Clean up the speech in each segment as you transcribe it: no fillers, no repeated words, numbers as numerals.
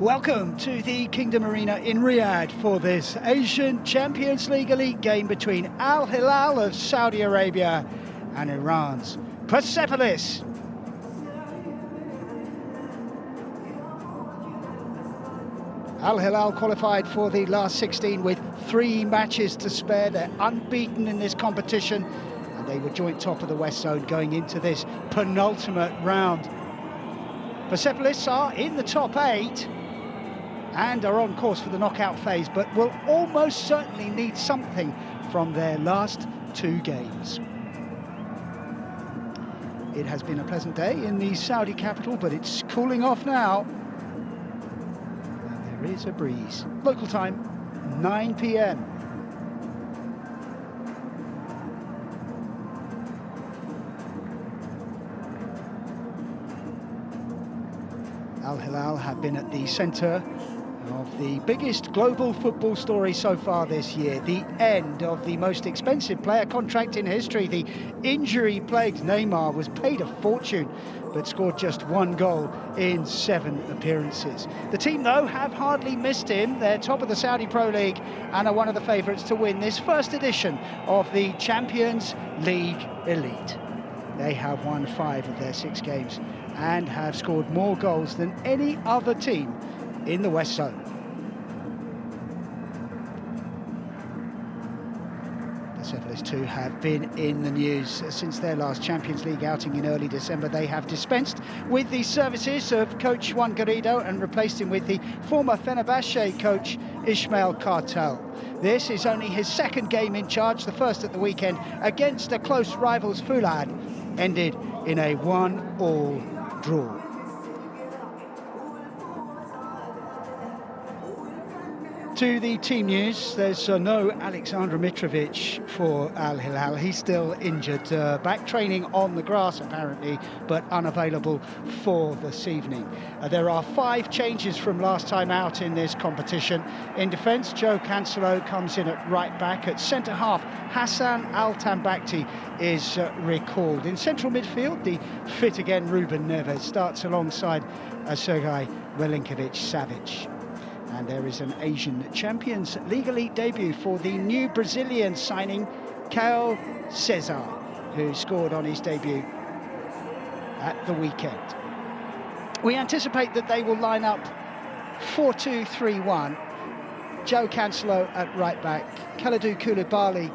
Welcome to the Kingdom Arena in Riyadh for this Asian Champions League Elite game between Al Hilal of Saudi Arabia and Iran's Persepolis. Al Hilal qualified for the last 16 with 3 matches to spare. They're unbeaten in this competition and they were joint top of the West Zone going into this penultimate round. Persepolis are in the top 8 and are on course for the knockout phase, but will almost certainly need something from their last 2 games. It has been a pleasant day in the Saudi capital, but it's cooling off now. And there is a breeze. Local time, 9 p.m. Al Hilal have been at the centre of the biggest global football story so far this year, the end of the most expensive player contract in history. The injury-plagued Neymar was paid a fortune, but scored just 1 goal in 7 appearances. The team, though, have hardly missed him. They're top of the Saudi Pro League and are one of the favourites to win this first edition of the Champions League Elite. They have won 5 of their 6 games and have scored more goals than any other team in the West Zone. Persepolis too have been in the news since their last Champions League outing in early December. They have dispensed with the services of coach Juan Garrido and replaced him with the former Fenerbahce coach Ismail Kartal. This is only his 2nd game in charge, the first at the weekend against a close rivals Fulhad ended in a 1-1 draw. To the team news, there's no Aleksandar Mitrovic for Al Hilal. He's still injured, back training on the grass apparently, but unavailable for this evening. There are 5 changes from last time out in this competition. In defence, Joe Cancelo comes in at right back. At centre half, Hassan Al-Tambakti is recalled. In central midfield, the fit again Ruben Neves starts alongside Sergei Milinkovic-Savic. And there is an Asian Champions League Elite debut for the new Brazilian signing, Caio Cesar, who scored on his debut at the weekend. We anticipate that they will line up 4-2-3-1. Joe Cancelo at right back. Kalidou Koulibaly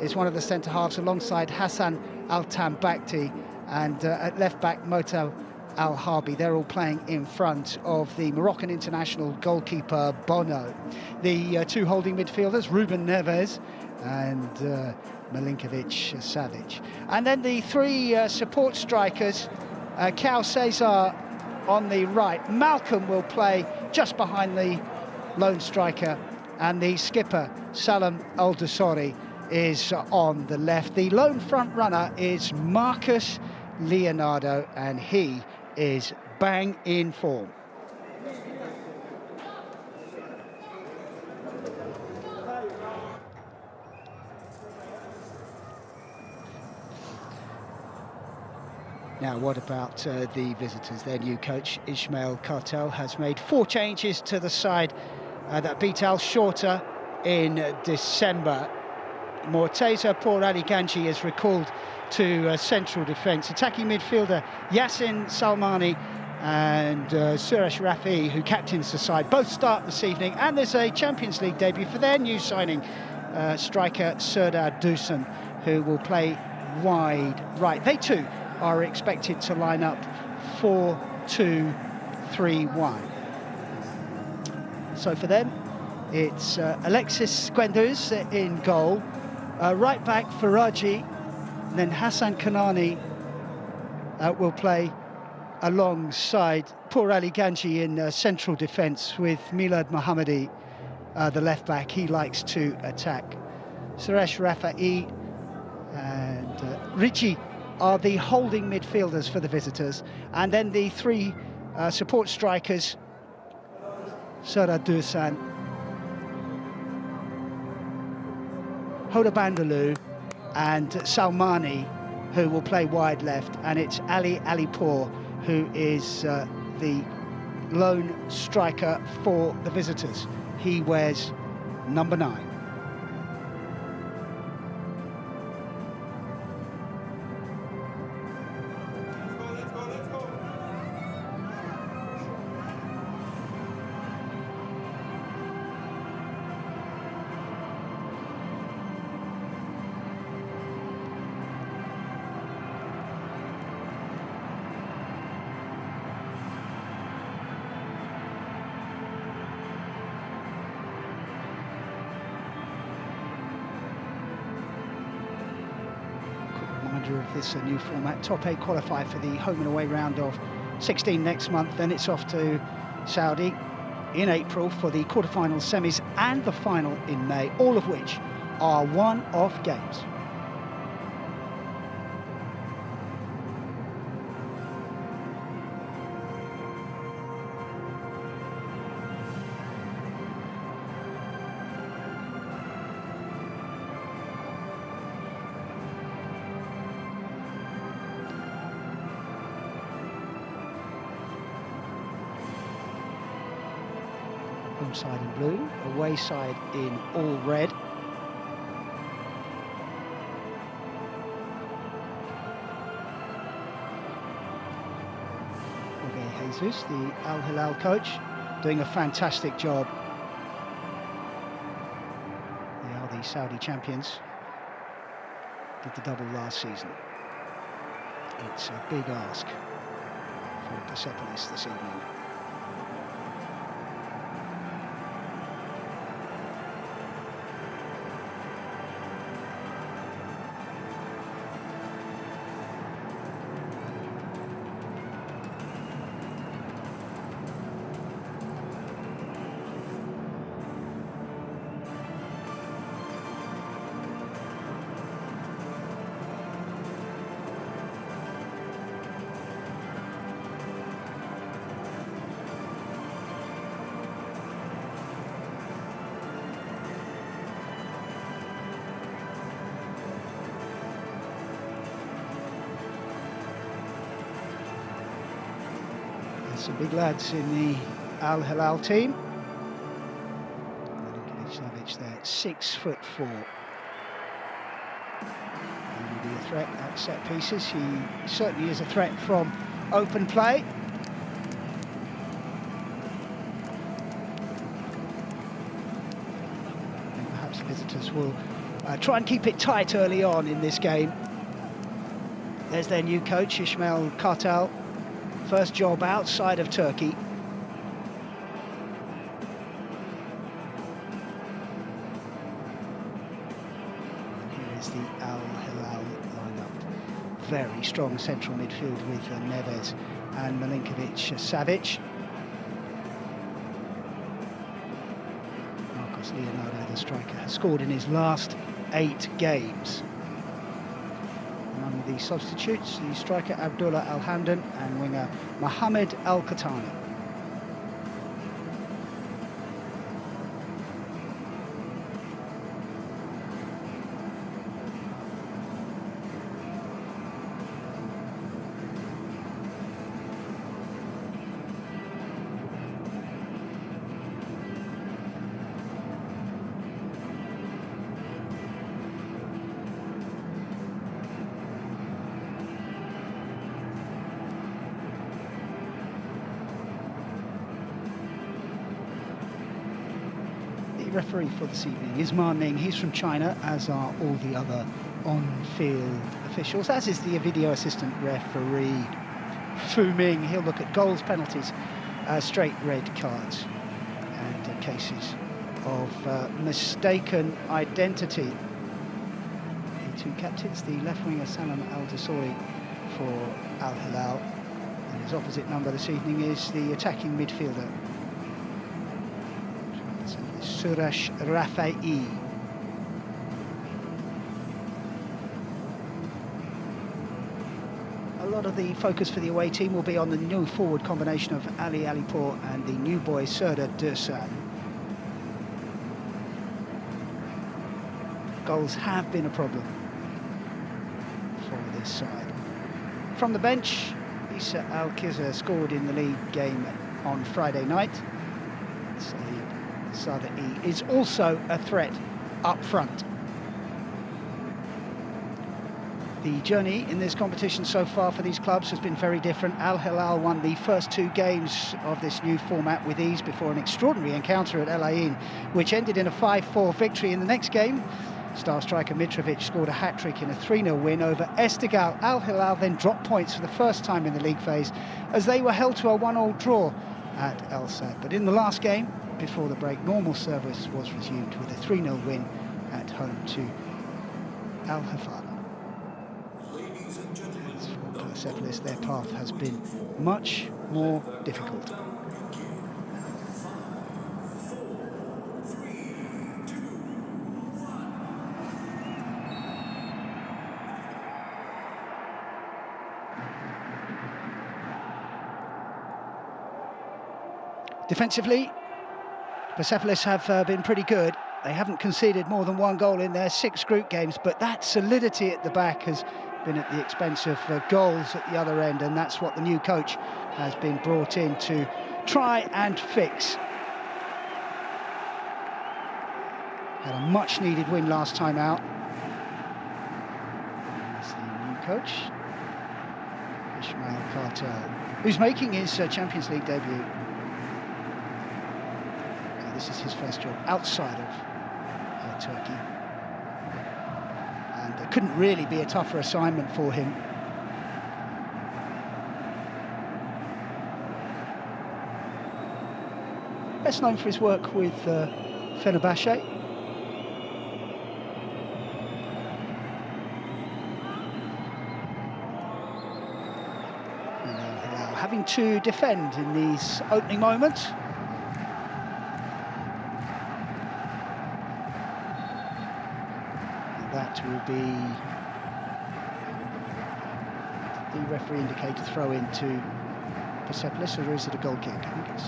is one of the centre-halves alongside Hassan Al-Tambakti, and at left back, Motel Al-Harbi. They're all playing in front of the Moroccan international goalkeeper Bono. The 2 holding midfielders, Ruben Neves and Milinkovic-Savic. And then the 3 support strikers, Caio Cesar on the right. Malcolm will play just behind the lone striker, and the skipper, Salam Al-Dosari, is on the left. The lone front runner is Marcus Leonardo, and he is bang in form. Now, what about the visitors? Their new coach, Ismail Kartal, has made 4 changes to the side that beat Al Shorta in December. Morteza Pour Ali Ganji is recalled to central defence. Attacking midfielder Yassin Salmani and Suresh Rafi, who captains the side, both start this evening. And there's a Champions League debut for their new signing, striker Serdar Dusan, who will play wide right. They too are expected to line up 4-2-3-1. So for them, it's Alexis Guendouzi in goal, right back Faraji, then Hassan Kanani will play alongside Pour Ali Ganji in central defence, with Milad Mohammadi, the left back. He likes to attack. Suresh Rafa'i and Ricci are the holding midfielders for the visitors, and then the 3 support strikers, Serdar Dusan, Hoda Bandaloo and Salmani, who will play wide left, and it's Ali Alipour who is the lone striker for the visitors. He wears number 9. Of this new format. Top 8 qualify for the home and away round of 16 next month. Then it's off to Saudi in April for the quarterfinals, semis and the final in May, all of which are one-off games. Home side in blue, away side in all red. Jorge Jesus, the Al Hilal coach, doing a fantastic job. They are the Saudi champions. Did the double last season. It's a big ask for Persepolis this evening. Some big lads in the Al Hilal team. Savic there, 6'4". He will be a threat at set pieces. He certainly is a threat from open play. And perhaps the visitors will try and keep it tight early on in this game. There's their new coach, Ismail Kartal. First job outside of Turkey. And here is the Al Hilal lineup. Very strong central midfield with Neves and Milinkovic-Savic. Marcos Leonardo, the striker, has scored in his last 8 games. Among the substitutes, the striker Abdullah Al-Hamdan and winger Mohamed Al-Khatani. Referee for this evening is Ma Ning. He's from China, as are all the other on-field officials, as is the video assistant referee Fu Ming. He'll look at goals, penalties, straight red cards and cases of mistaken identity. The 2 captains, the left winger Salam Al-Dosori for Al Hilal, and his opposite number this evening is the attacking midfielder Suresh Rafai. A lot of the focus for the away team will be on the new forward combination of Ali Alipour and the new boy Serdar Dursun. Goals have been a problem for this side. From the bench, Issa Al-Kizza scored in the league game on Friday night. Sadai is also a threat up front. The journey in this competition so far for these clubs has been very different. Al Hilal won the first 2 games of this new format with ease before an extraordinary encounter at El Ain, which ended in a 5-4 victory. In the next game, star striker Mitrovic scored a hat-trick in a 3-0 win over Esteghlal. Al Hilal then dropped points for the first time in the league phase as they were held to a 1-1 draw at El Sad. But in the last game, before the break, normal service was resumed with a 3-0 win at home to Al Hafala. For Persepolis, their path has been much more difficult. Defensively, Persepolis have been pretty good. They haven't conceded more than 1 goal in their 6 group games, but that solidity at the back has been at the expense of goals at the other end, and that's what the new coach has been brought in to try and fix. Had a much-needed win last time out. There's the new coach, Ismail Kartel, who's making his Champions League debut. This is his first job outside of Turkey. And there couldn't really be a tougher assignment for him. Best known for his work with Fenerbahce. And having to defend in these opening moments. That will be the referee indicated throw in to Persepolis, or is it a goal kick? I think it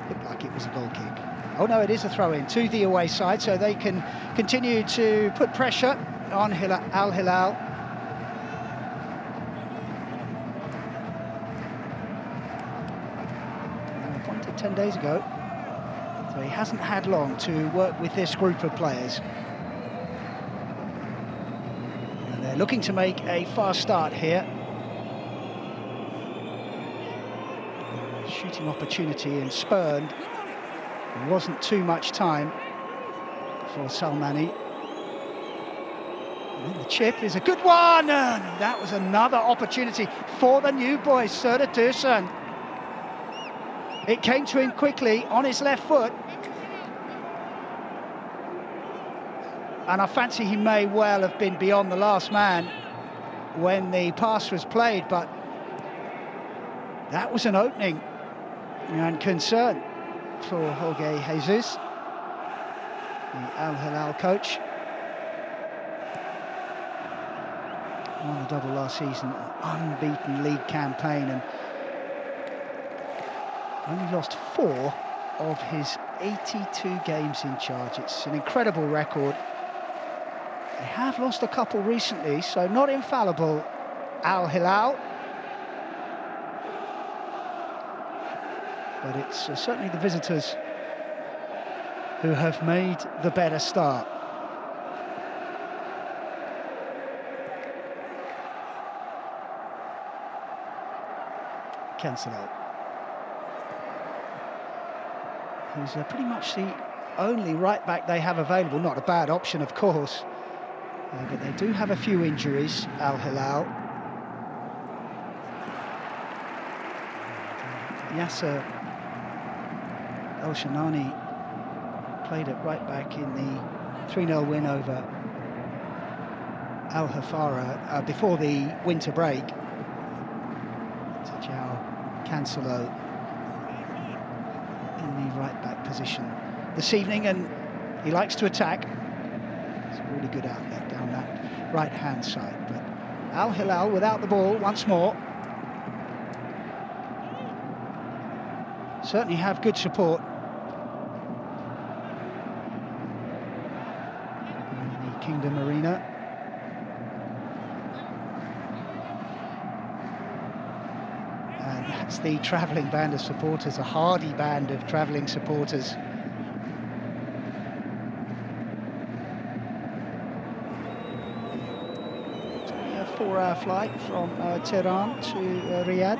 looked like it was a goal kick. Oh no, it is a throw in to the away side, so they can continue to put pressure on Al Hilal. Appointed 10 days ago, so he hasn't had long to work with this group of players. They're looking to make a fast start here. Shooting opportunity and spurned. There wasn't too much time for Salmani. And the chip is a good one. And that was another opportunity for the new boys, Serdar Dursun. It came to him quickly on his left foot. And I fancy he may well have been beyond the last man when the pass was played, but that was an opening and concern for Jorge Jesus, the Al Hilal coach. Won the double last season, an unbeaten league campaign, and only lost 4 of his 82 games in charge. It's an incredible record. They have lost a couple recently, so not infallible, Al Hilal. But it's certainly the visitors who have made the better start. Cancelo, who's pretty much the only right back they have available. Not a bad option, of course. But they do have a few injuries, Al Hilal. Yasser El-Shanani played at right back in the 3-0 win over Al Hafara before the winter break. João Cancelo in the right back position this evening, and he likes to attack. It's a really good outlet down that right hand side. But Al Hilal without the ball once more. Certainly have good support. In the Kingdom Arena. And That's the travelling band of supporters, a hardy band of travelling supporters. It's only a 4-hour flight from Tehran to Riyadh.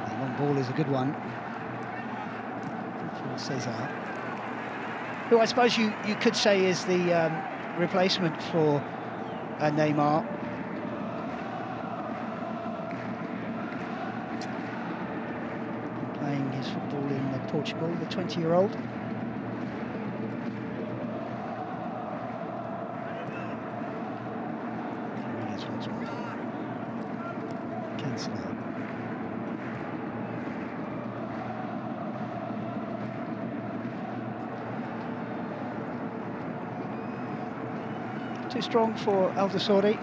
The long ball is a good one for Cesar, who I suppose you could say is the replacement for Neymar. Playing his football in Portugal, the 20-year-old. Too strong for El Dosori.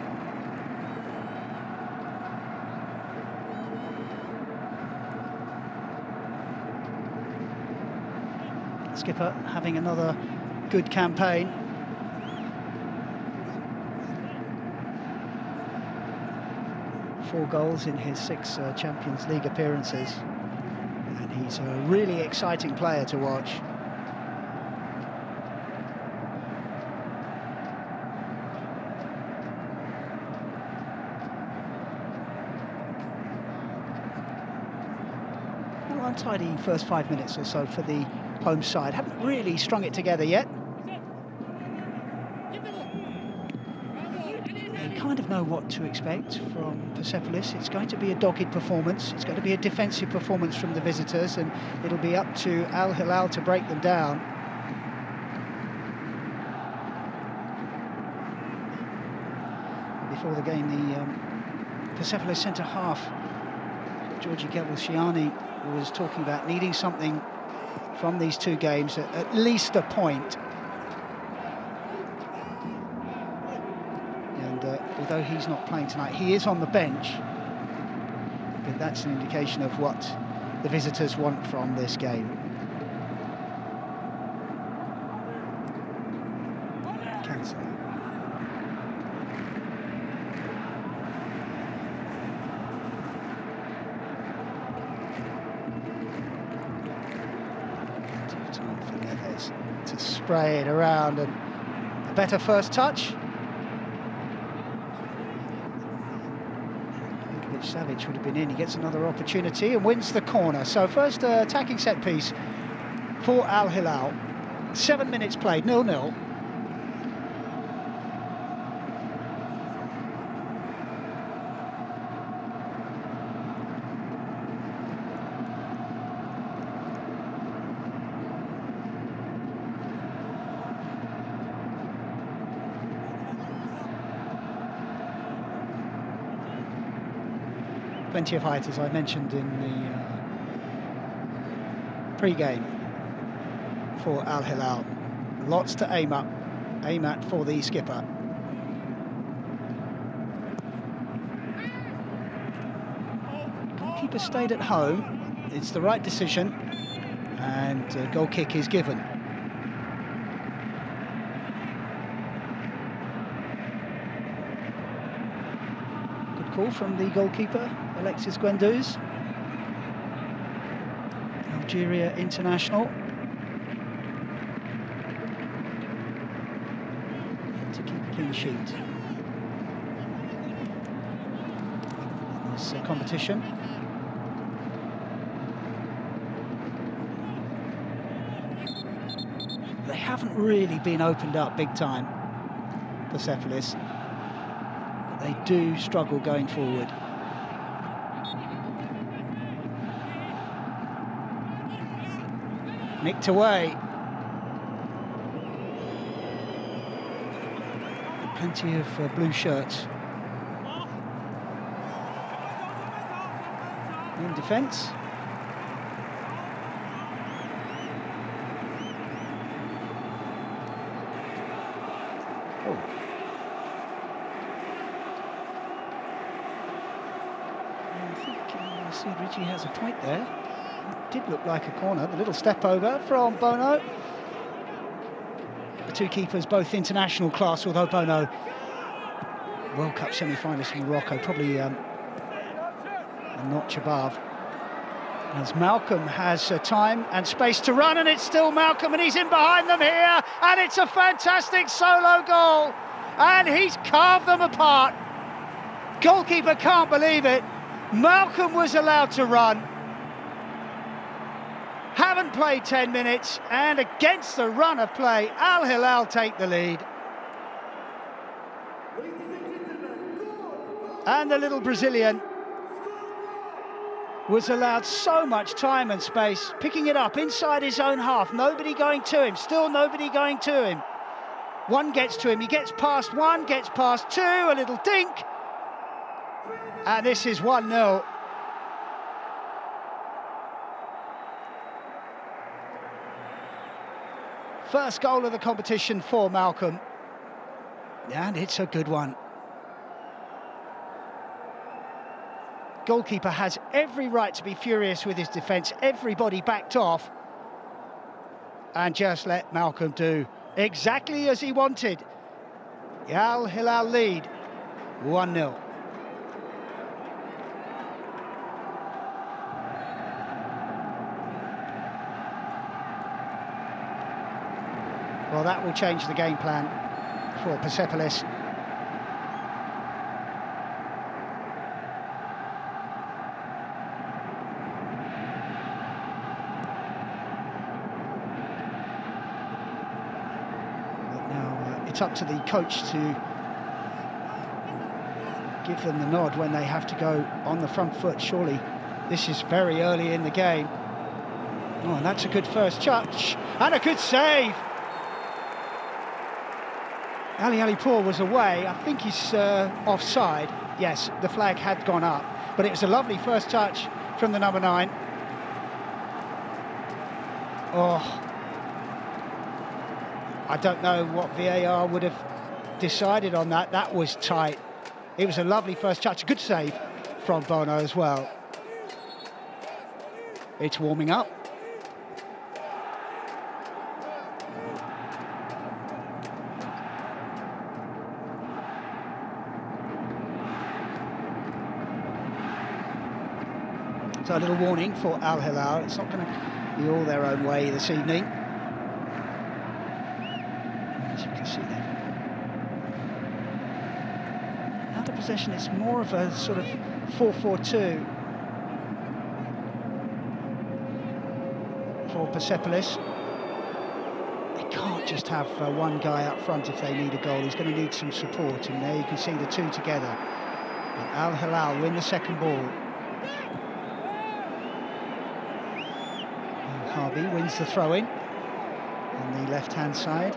Skipper having another good campaign. Four goals in his 6 Champions League appearances. And he's a really exciting player to watch. Untidy first 5 minutes or so for the home side. Haven't really strung it together yet. You kind of know what to expect from Persepolis. It's going to be a dogged performance. It's going to be a defensive performance from the visitors, and it'll be up to Al Hilal to break them down. Before the game, the Persepolis centre-half, Georgi Gavulshiani, was talking about needing something from these 2 games, at least a point. And although he's not playing tonight, he is on the bench. But that's an indication of what the visitors want from this game. Cancel. To spray it around, and a better first touch. Savage would have been in. He gets another opportunity and wins the corner. So first attacking set piece for Al Hilal. 7 minutes played, 0-0. Plenty of height, as I mentioned in the pre-game for Al Hilal. Lots to aim at for the skipper. Goalkeeper stayed at home. It's the right decision, and a goal kick is given. Call from the goalkeeper, Alexis Guendouzi, Algeria international. To keep a clean sheet in this competition. They haven't really been opened up big time, Persepolis. They do struggle going forward. Nicked away. Plenty of blue shirts in defence. Richie has a point there. It did look like a corner. The little step over from Bono. The two keepers, both international class, although Bono, World Cup semi-finalist in Morocco, probably a notch above. As Malcolm has time and space to run, and it's still Malcolm, and he's in behind them here, and it's a fantastic solo goal, and he's carved them apart. Goalkeeper can't believe it. Malcolm was allowed to run. Haven't played 10 minutes, and against the run of play, Al Hilal take the lead. And the little Brazilian was allowed so much time and space, picking it up inside his own half, nobody going to him, still nobody going to him. One gets to him, he gets past one, gets past two, a little dink, and this is 1-0. First goal of the competition for Malcolm, and it's a good one. Goalkeeper has every right to be furious with his defence. Everybody backed off and just let Malcolm do exactly as he wanted. Al Hilal lead 1-0. Well, that will change the game plan for Persepolis. It's up to the coach to give them the nod when they have to go on the front foot. Surely this is very early in the game. Oh, and that's a good first touch and a good save. Ali Alipour was away. I think he's offside. Yes, the flag had gone up, but it was a lovely first touch from the number 9. Oh, I don't know what VAR would have decided on that. That was tight. It was a lovely first touch. A good save from Bono as well. It's warming up. So a little warning for Al Hilal. It's not going to be all their own way this evening. As you can see there. Now the possession is more of a sort of 4-4-2 for Persepolis. They can't just have one guy up front if they need a goal. He's going to need some support, and there you can see the two together. But Al Hilal win the second ball. Harvey wins the throw-in on the left-hand side.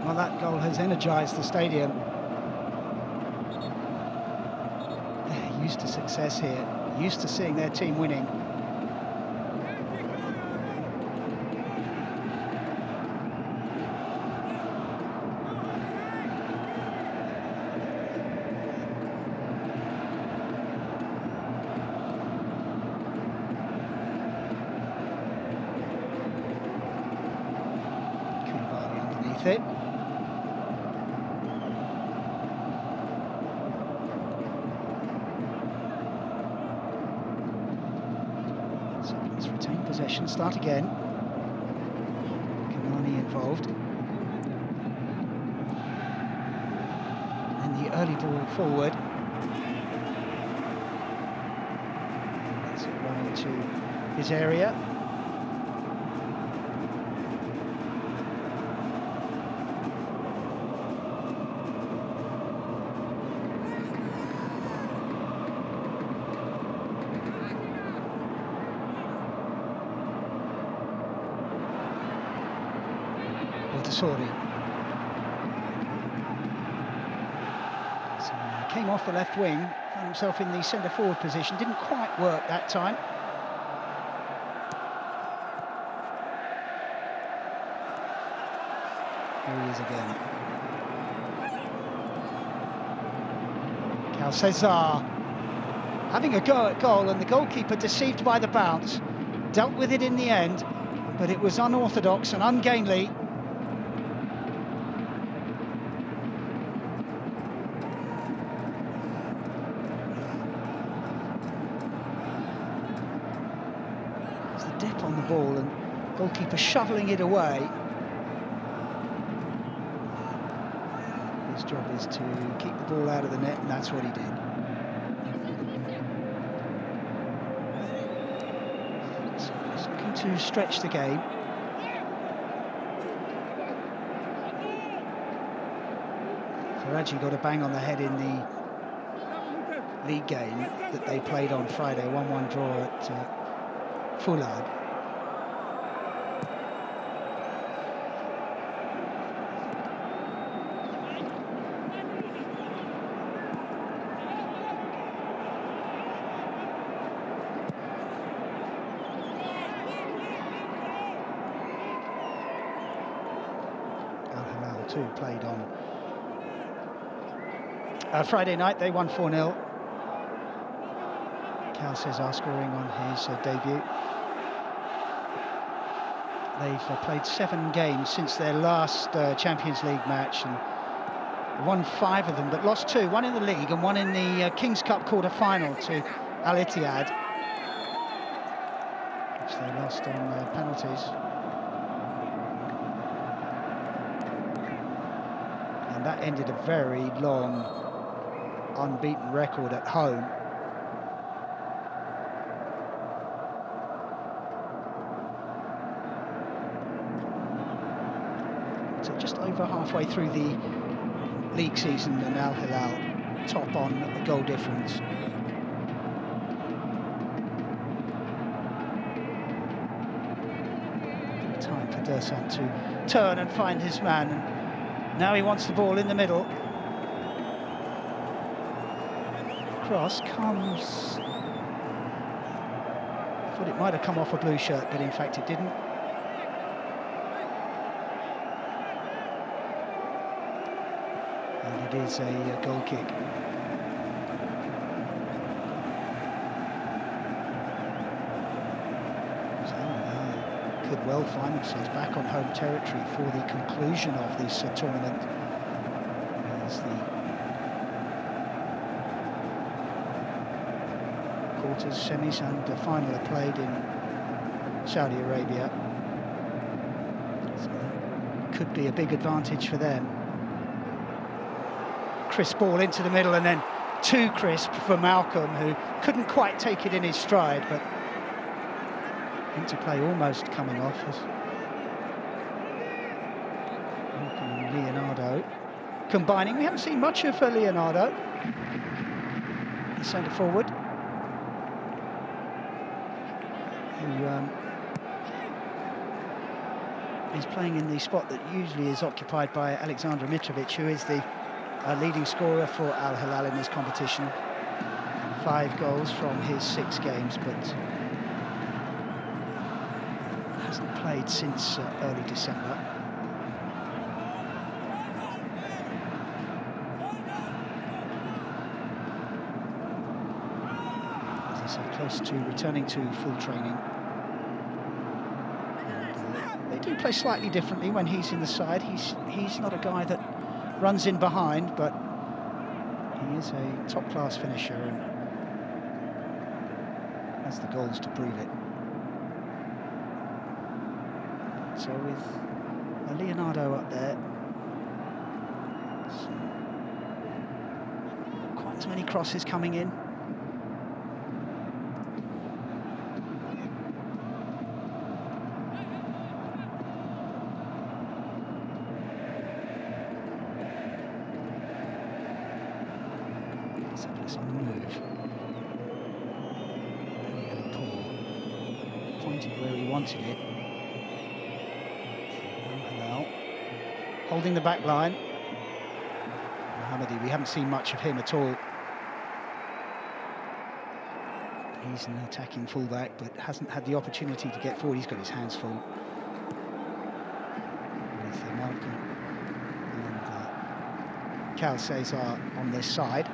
Well, that goal has energised the stadium. They're used to success here, used to seeing their team winning. Koulibaly underneath it. Let's retain possession, start again. Kanani involved. And the early ball forward. Let's run into his area. Sorry. So came off the left wing, found himself in the centre forward position, didn't quite work that time. Here he is again. Cal Cesar having a go at goal, and the goalkeeper, deceived by the bounce, dealt with it in the end, but it was unorthodox and ungainly. There's the dip on the ball, and goalkeeper shoveling it away. His job is to keep the ball out of the net, and that's what he did. So he's looking to stretch the game. Faraji got a bang on the head in the league game that they played on Friday, 1-1 draw at Foulard. Too played on Friday night. They won 4-0. Cal Cesar scoring on his debut. They've played 7 games since their last Champions League match and won 5 of them, but lost 2, one in the league and one in the King's Cup quarter-final to Al Ittihad, which they lost on penalties. That ended a very long, unbeaten record at home. So just over halfway through the league season, and Al Hilal top on a goal difference. Time for Dersan to turn and find his man. And now he wants the ball in the middle. Cross comes... I thought it might have come off a blue shirt, but in fact it didn't. And it is a goal kick. Could well find themselves back on home territory for the conclusion of this tournament, as the quarters, semis and the final are played in Saudi Arabia. So that could be a big advantage for them. Crisp ball into the middle, and then too crisp for Malcolm, who couldn't quite take it in his stride, but interplay almost coming off as Malcolm and Leonardo combining. We haven't seen much of Leonardo, the centre forward, who is playing in the spot that usually is occupied by Alexander Mitrovic, who is the leading scorer for Al Hilal in this competition. 5 goals from his 6 games, but played since early December. As I said, close to returning to full training. And, they do play slightly differently when he's in the side. He's not a guy that runs in behind, but he is a top-class finisher and has the goals to prove it. So with Leonardo up there, so quite as many crosses coming in. Persepolis on the move. And Paul pointed where he wanted it. Holding the back line. Mohammadi, we haven't seen much of him at all. He's an attacking fullback, but hasn't had the opportunity to get forward. He's got his hands full with Malcolm. Cal Cesar on this side.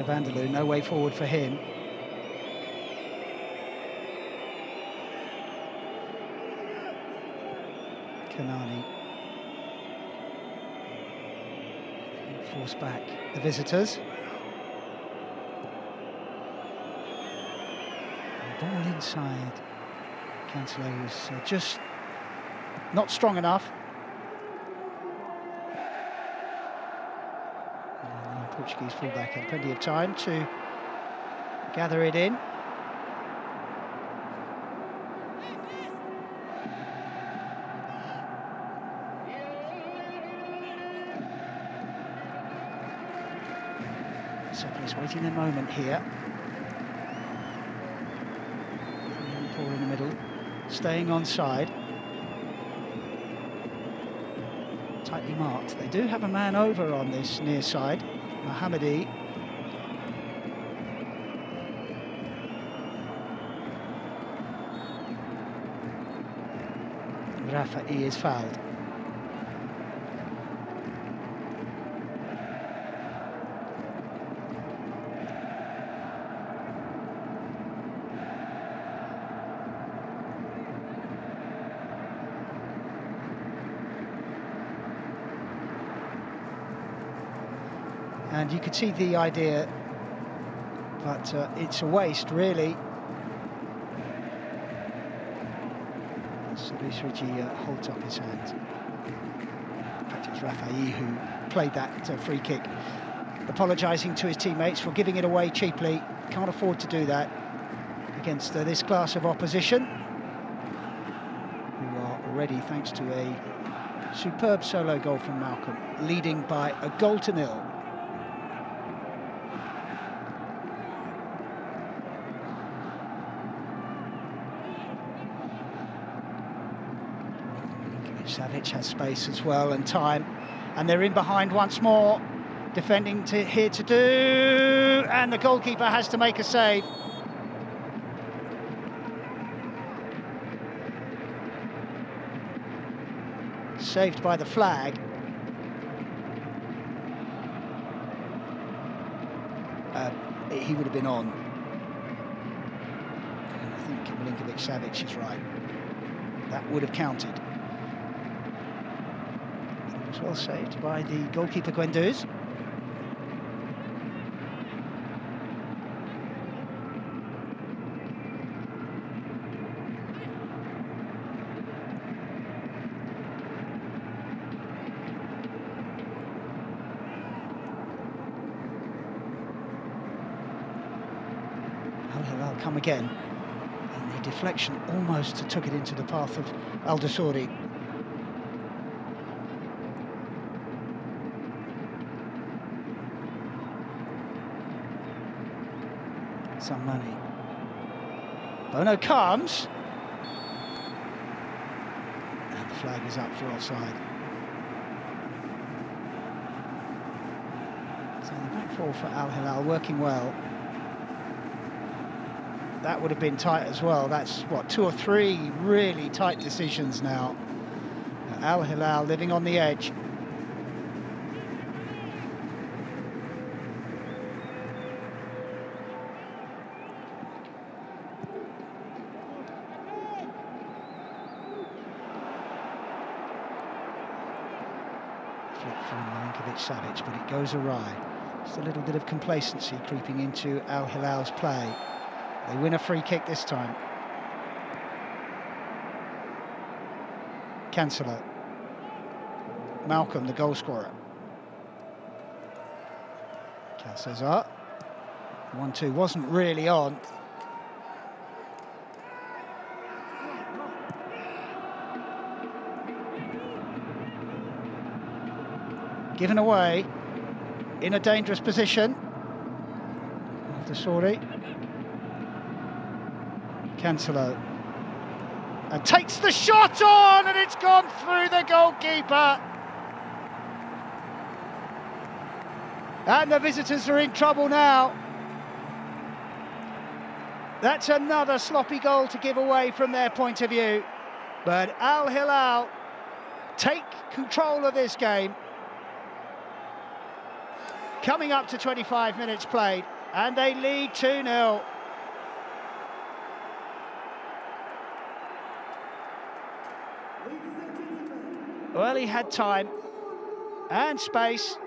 Vandaloo, no way forward for him. Kanani force back the visitors. Ball inside. Cancelo was just not strong enough. Portuguese fullback had plenty of time to gather it in. Persepolis waiting a moment here. Paul in the middle, staying onside. Tightly marked. They do have a man over on this near side. Mohammadi. Rafa'i is fouled. And you could see the idea, but it's a waste, really. Rigi holds up his hands. In fact, it was Rafa'i who played that free kick, apologising to his teammates for giving it away cheaply. Can't afford to do that against this class of opposition, who are already, thanks to a superb solo goal from Malcolm, leading by a 1-0. Savic has space as well and time, and they're in behind once more. Defending here to do, and the goalkeeper has to make a save. Saved by the flag. He would have been on. And I think Milinkovic-Savic is right. That would have counted. It was well saved by the goalkeeper Guendouzi. Al Hilal come again, and the deflection almost took it into the path of Al Dusuri. Some money. Bono comes, and the flag is up for offside. So the back four for Al Hilal working well. That would have been tight as well. That's what, 2 or 3 really tight decisions now. Al Hilal living on the edge. Flick from Milinkovic-Savic, but it goes awry. Just a little bit of complacency creeping into Al Hilal's play. They win a free kick this time. Cancelo. Malcolm, the goal scorer. Cal Cesar. 1-2 wasn't really on. Given away in a dangerous position. Dusuri. Cancelo. And takes the shot on, and it's gone through the goalkeeper. And the visitors are in trouble now. That's another sloppy goal to give away from their point of view. But Al Hilal take control of this game. Coming up to 25 minutes played, and they lead 2-0. Well, he had time and space.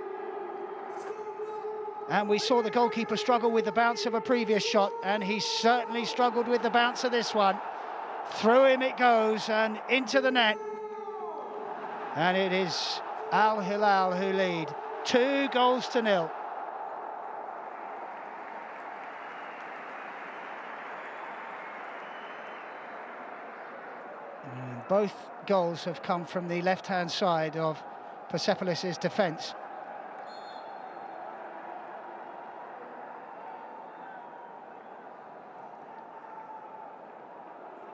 And we saw the goalkeeper struggle with the bounce of a previous shot, and he certainly struggled with the bounce of this one. Through him it goes, and into the net. And it is Al Hilal who lead, 2-0. And both goals have come from the left-hand side of Persepolis' defence.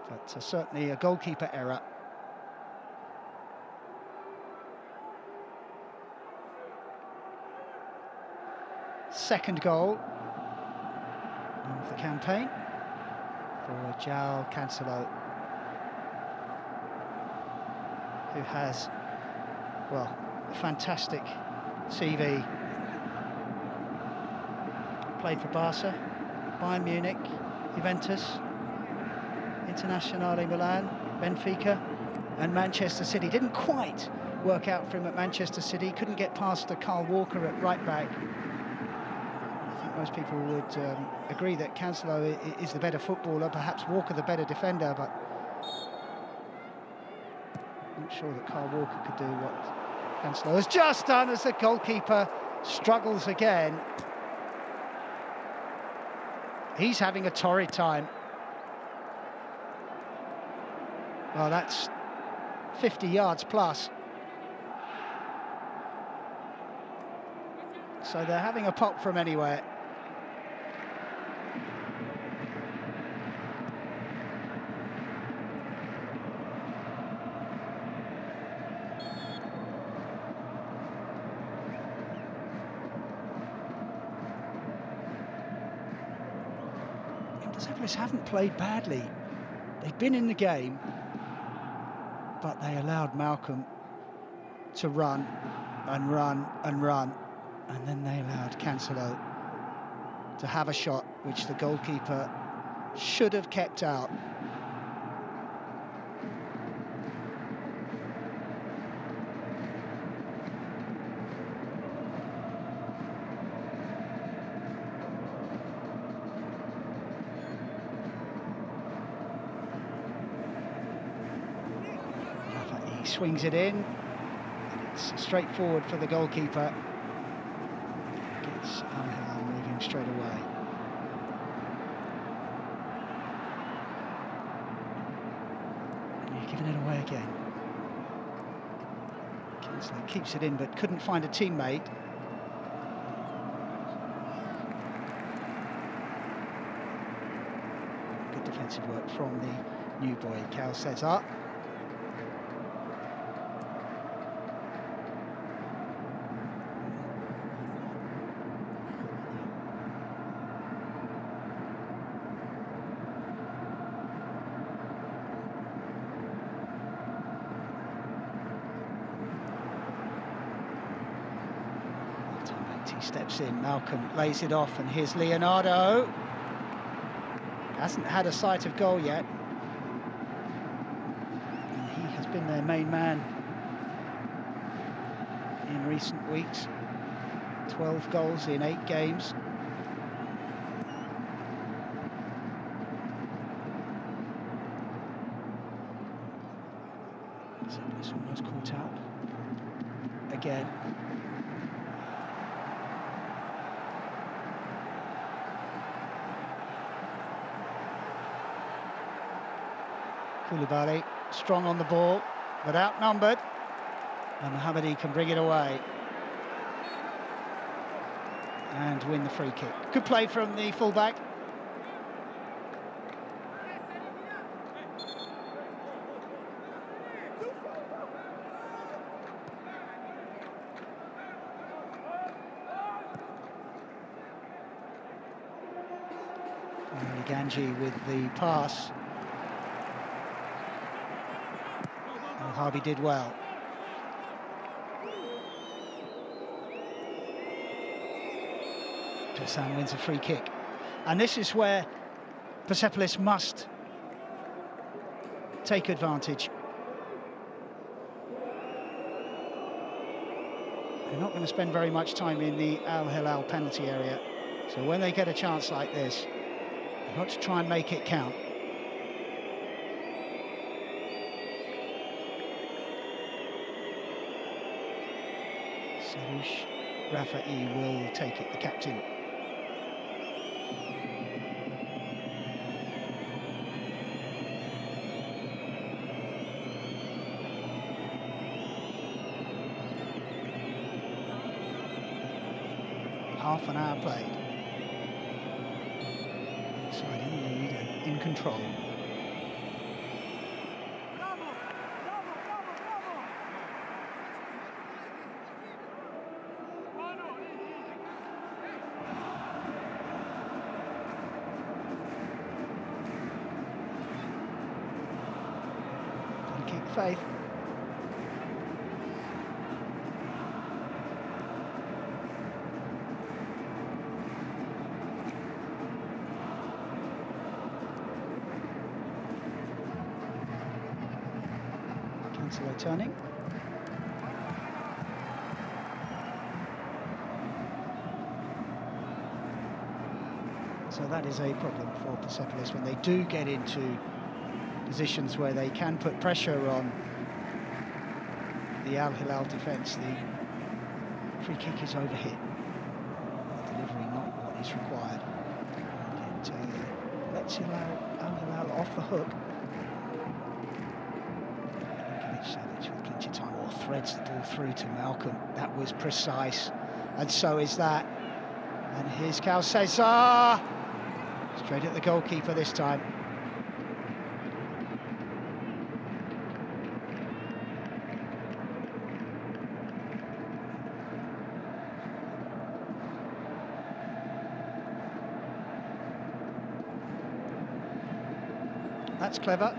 But certainly a goalkeeper error. Second goal of the campaign for João Cancelo, who has, well, a fantastic CV. Played for Barca, Bayern Munich, Juventus, Internazionale Milan, Benfica and Manchester City. Didn't quite work out for him at Manchester City, couldn't get past Carl Walker at right back. I think most people would agree that Cancelo is the better footballer, perhaps Walker the better defender, but I'm not sure that Carl Walker could do what Cancelo has just done as the goalkeeper struggles again. He's having a torrid time. Well, that's 50 yards plus. So they're having a pop from anywhere. Persepolis haven't played badly. They've been in the game, but they allowed Malcolm to run and run and run, and then they allowed Cancelo to have a shot which the goalkeeper should have kept out. Swings it in, and it's straightforward for the goalkeeper. Gets Al Hilal moving straight away. And he's giving it away again. Cancelo keeps it in, but couldn't find a teammate. Good defensive work from the new boy, Cal Cesar. He steps in, Malcolm lays it off, and here's Leonardo. Hasn't had a sight of goal yet, and he has been their main man in recent weeks. 12 goals in 8 games. So it's almost caught out again. Koulibaly, strong on the ball, but outnumbered, and Mohammadi can bring it away and win the free kick. Good play from the fullback. Ganji with the pass. And Harvey did well. Dusan wins a free kick. And this is where Persepolis must take advantage. They're not going to spend very much time in the Al Hilal penalty area. So when they get a chance like this, they've got to try and make it count. Saroush Rafa'i will take it, the captain. Half an hour played. Inside in the lead and in control. Gotta keep faith. Cancelo turning. So that is a problem for Persepolis when they do get into positions where they can put pressure on the Al Hilal defence. The free kick is overhit. The delivery not what is required. And it lets Al Hilal off the hook. Savage with plenty of time, or threads the ball through to Malcolm. That was precise, and so is that. And here's Cal Cesar, straight at the goalkeeper this time. That's clever.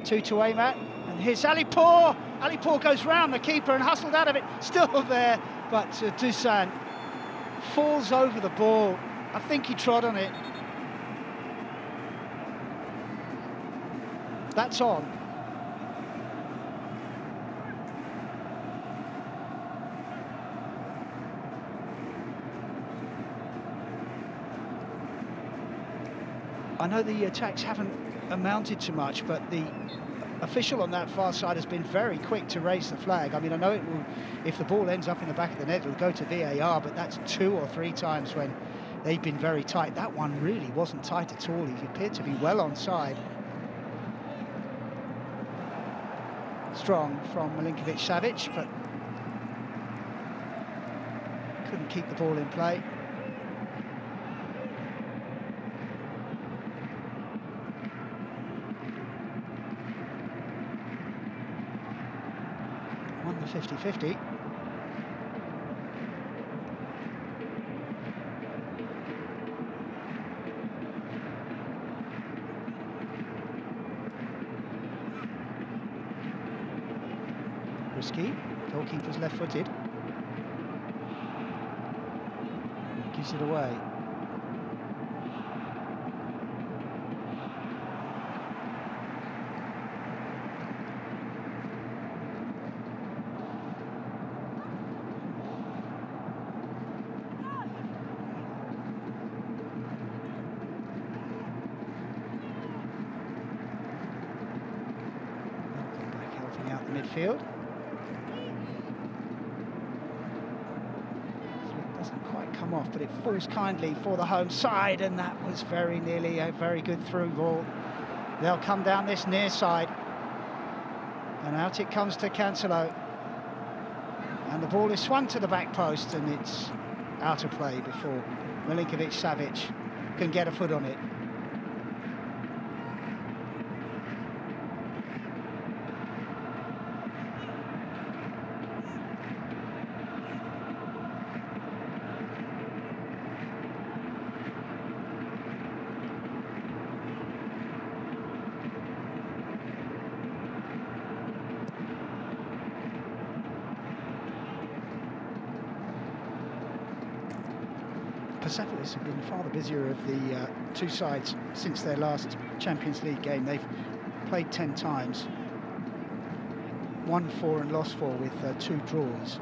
2 to aim at. And here's Alipour. Alipour goes round the keeper and hustled out of it. Still there, but Dusan falls over the ball. I think he trod on it. That's on. I know the attacks haven't amounted to much, but the official on that far side has been very quick to raise the flag. I mean, I know it will, if the ball ends up in the back of the net, it'll go to VAR, but that's 2 or 3 times when they've been very tight. That one really wasn't tight at all. He appeared to be well onside. Strong from Milinkovic-Savic, but couldn't keep the ball in play. Won the 50-50. Risky, goalkeeper's left-footed. Gives it away. Back helping out the midfield. Doesn't quite come off, but it falls kindly for the home side, and that was very nearly a very good through ball. They'll come down this near side, and out it comes to Cancelo, and the ball is swung to the back post, and it's out of play before Milinkovic-Savic can get a foot on it. Persepolis have been far the busier of the two sides since their last Champions League game. They've played 10 times, won 4 and lost 4 with 2 draws.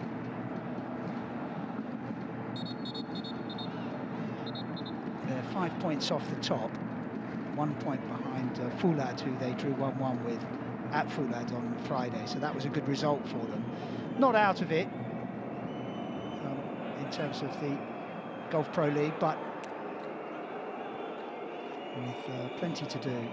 They're 5 points off the top, 1 point behind Foulad, who they drew 1-1 with at Foulad on Friday, so that was a good result for them. Not out of it in terms of the Gulf Pro League, but with plenty to do.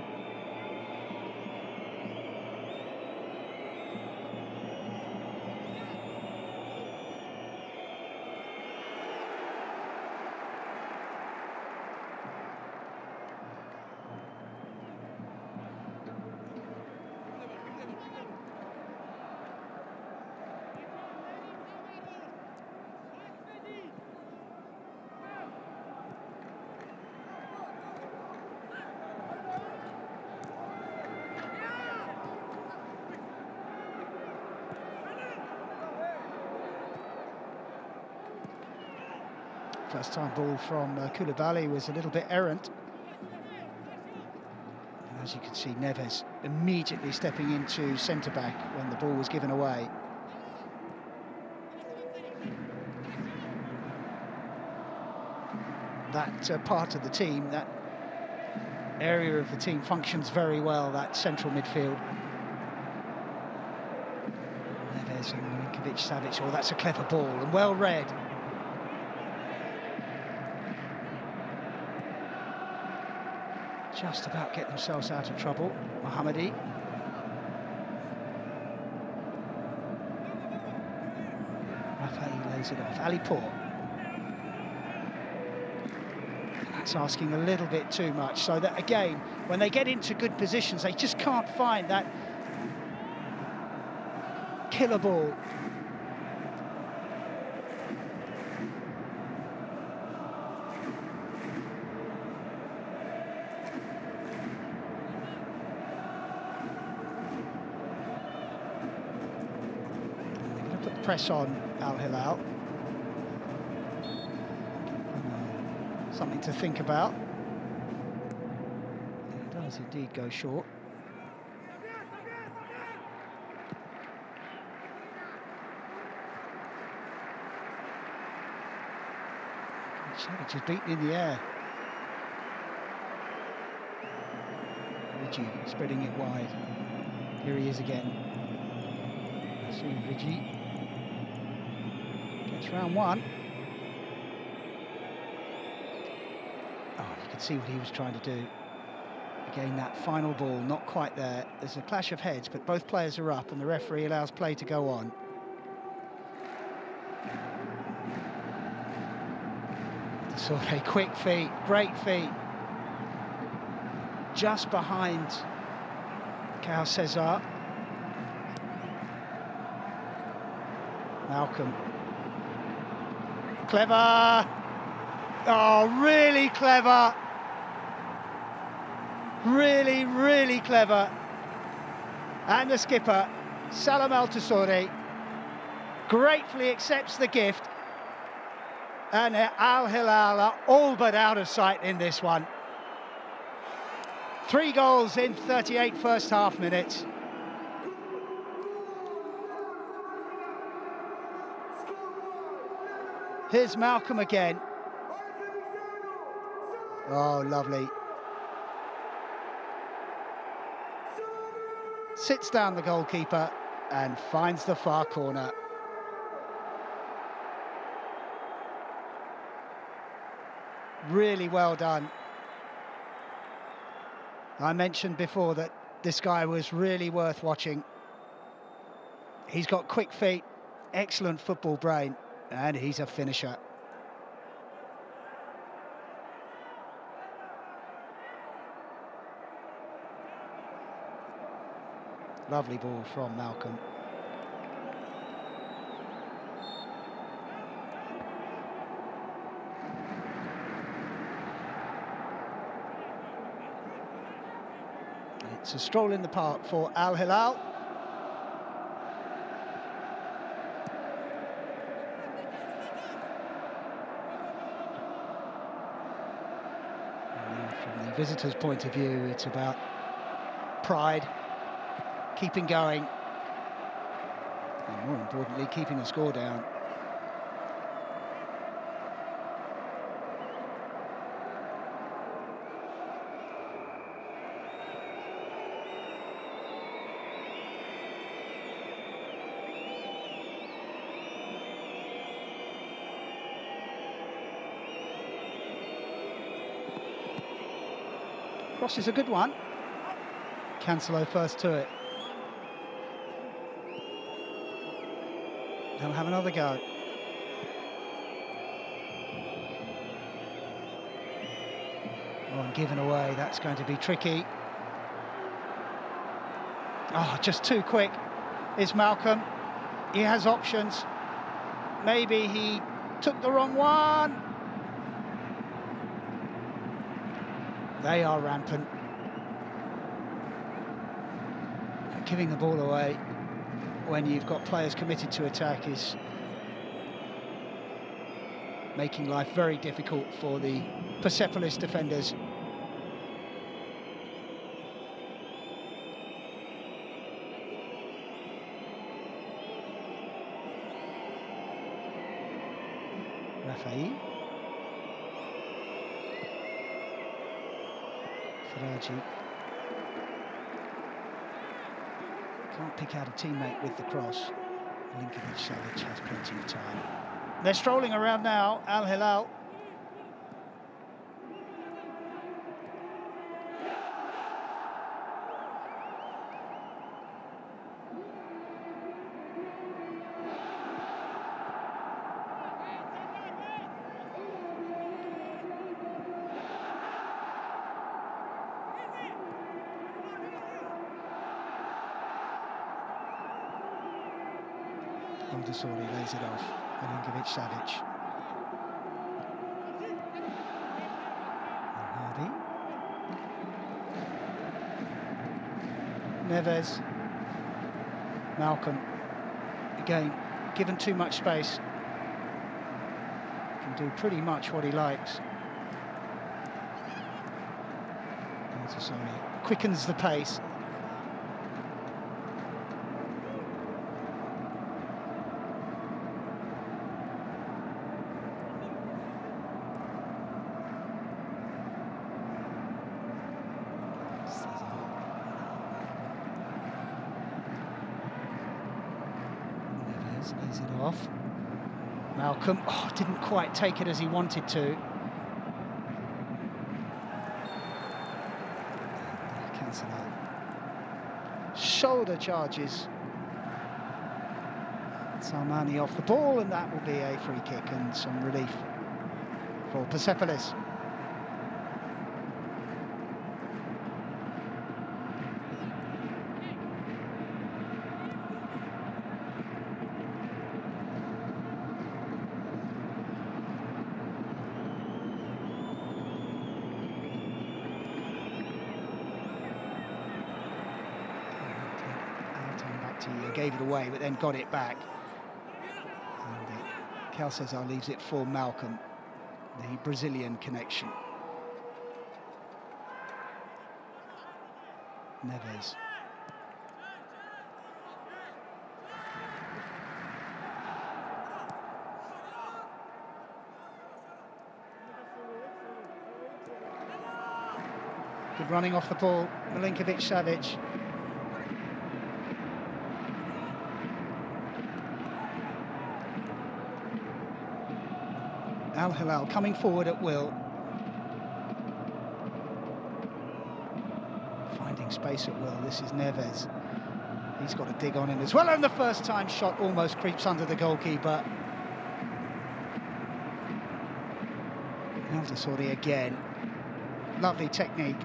First time ball from Koulibaly was a little bit errant. And as you can see, Neves immediately stepping into centre-back when the ball was given away. That part of the team, that area of the team functions very well, that central midfield. Neves and Milinkovic-Savic, oh, that's a clever ball and well read. Just about get themselves out of trouble. Mohammadi. Rafael lays it off. Ali Pour. That's asking a little bit too much. So that again, when they get into good positions, they just can't find that killer ball. Press on Al Hilal. Something to think about. It does indeed go short. Savage is beaten in the air. Rigi spreading it wide. Here he is again. See Rigi. It's round 1. Oh, you can see what he was trying to do. Again, that final ball, not quite there. There's a clash of heads, but both players are up and the referee allows play to go on. So a quick feet, great feet. Just behind Cal Cesar. Malcolm. Clever. Oh, really clever. Really, really clever. And the skipper, Salam Al-Tussori, gratefully accepts the gift. And Al Hilal are all but out of sight in this one. 3 goals in 38 first half minutes. Here's Malcolm again. Oh, lovely. Sits down the goalkeeper and finds the far corner. Really well done. I mentioned before that this guy was really worth watching. He's got quick feet, excellent football brain, and he's a finisher. Lovely ball from Malcolm. It's a stroll in the park for Al Hilal. From the visitors' point of view, it's about pride, keeping going, and more importantly, keeping the score down. Cross is a good one. Cancelo first to it. They'll have another go. Oh, and given away, that's going to be tricky. Oh, just too quick is Malcolm. He has options. Maybe he took the wrong one. They are rampant. Giving the ball away when you've got players committed to attack is making life very difficult for the Persepolis defenders. Rafael. Faraji. Can't pick out a teammate with the cross. Milinkovic-Savic has plenty of time. They're strolling around now, Al Hilal. Aldasori lays it off. Milinkovic-Savic. Hardy. Neves. Malcolm. Again, given too much space. Can do pretty much what he likes. Aldasori quickens the pace. Lays it off. Malcolm didn't quite take it as he wanted to. Cancel out. Shoulder charges. Salmani off the ball, and that will be a free kick and some relief for Persepolis. Gave it away, but then got it back. And Cal Cesar leaves it for Malcolm, the Brazilian connection. Neves. Good running off the ball, Milinkovic-Savic. Al Hilal coming forward at will. Finding space at will. This is Neves. He's got to dig on in as well, and the first time shot almost creeps under the goalkeeper. Aldasori again. Lovely technique.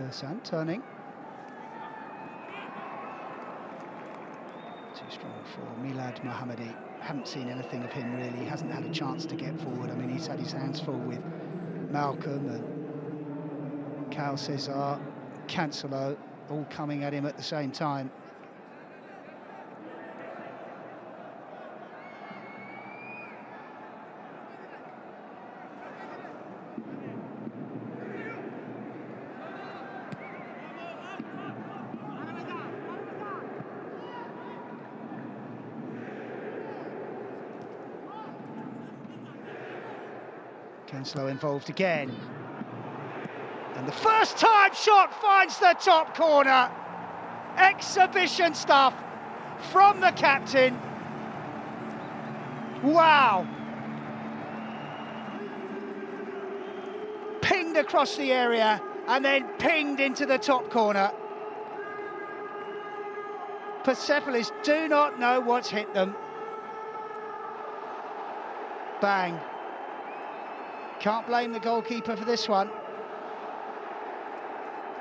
Dursan turning. Too strong for Milad Mohammadi. Haven't seen anything of him really. He hasn't had a chance to get forward. I mean, he's had his hands full with Malcolm and Cal Cesar, Cancelo, all coming at him at the same time. Cancelo involved again. And the first time shot finds the top corner. Exhibition stuff from the captain. Wow. Pinged across the area and then pinged into the top corner. Persepolis do not know what's hit them. Bang. Can't blame the goalkeeper for this one.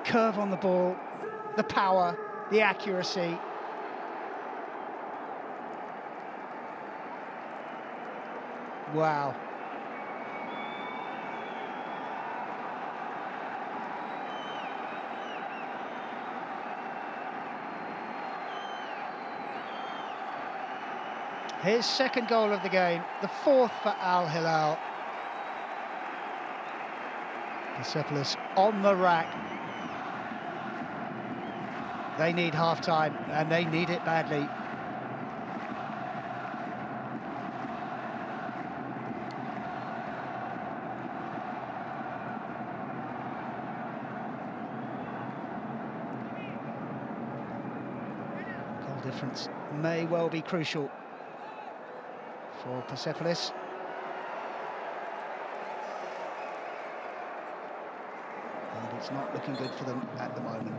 Curve on the ball, the power, the accuracy. Wow. His second goal of the game, the fourth for Al Hilal. Persepolis on the rack. They need half-time, and they need it badly. Goal difference may well be crucial for Persepolis. And it's not looking good for them at the moment.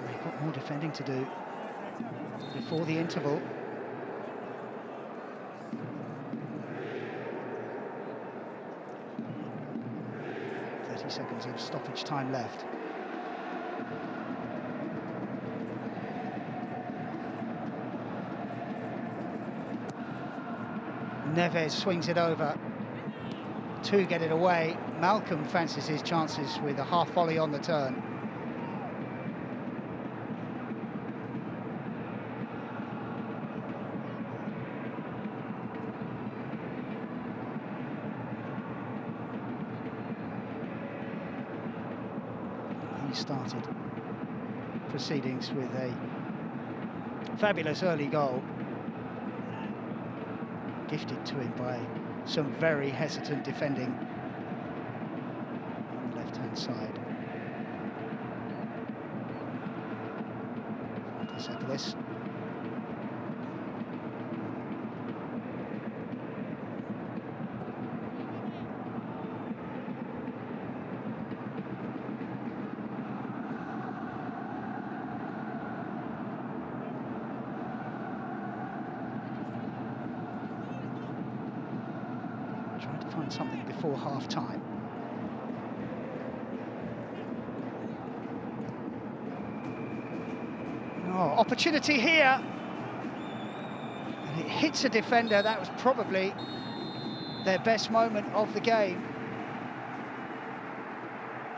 They've got more defending to do before the interval. Seconds of stoppage time left. Neves swings it over. Two get it away. Malcolm fancies his chances with a half volley on the turn. He started proceedings with a fabulous early goal, gifted to him by some very hesitant defending on the left-hand side. Persepolis. Trying to find something before half-time. Oh, opportunity here. And it hits a defender. That was probably their best moment of the game.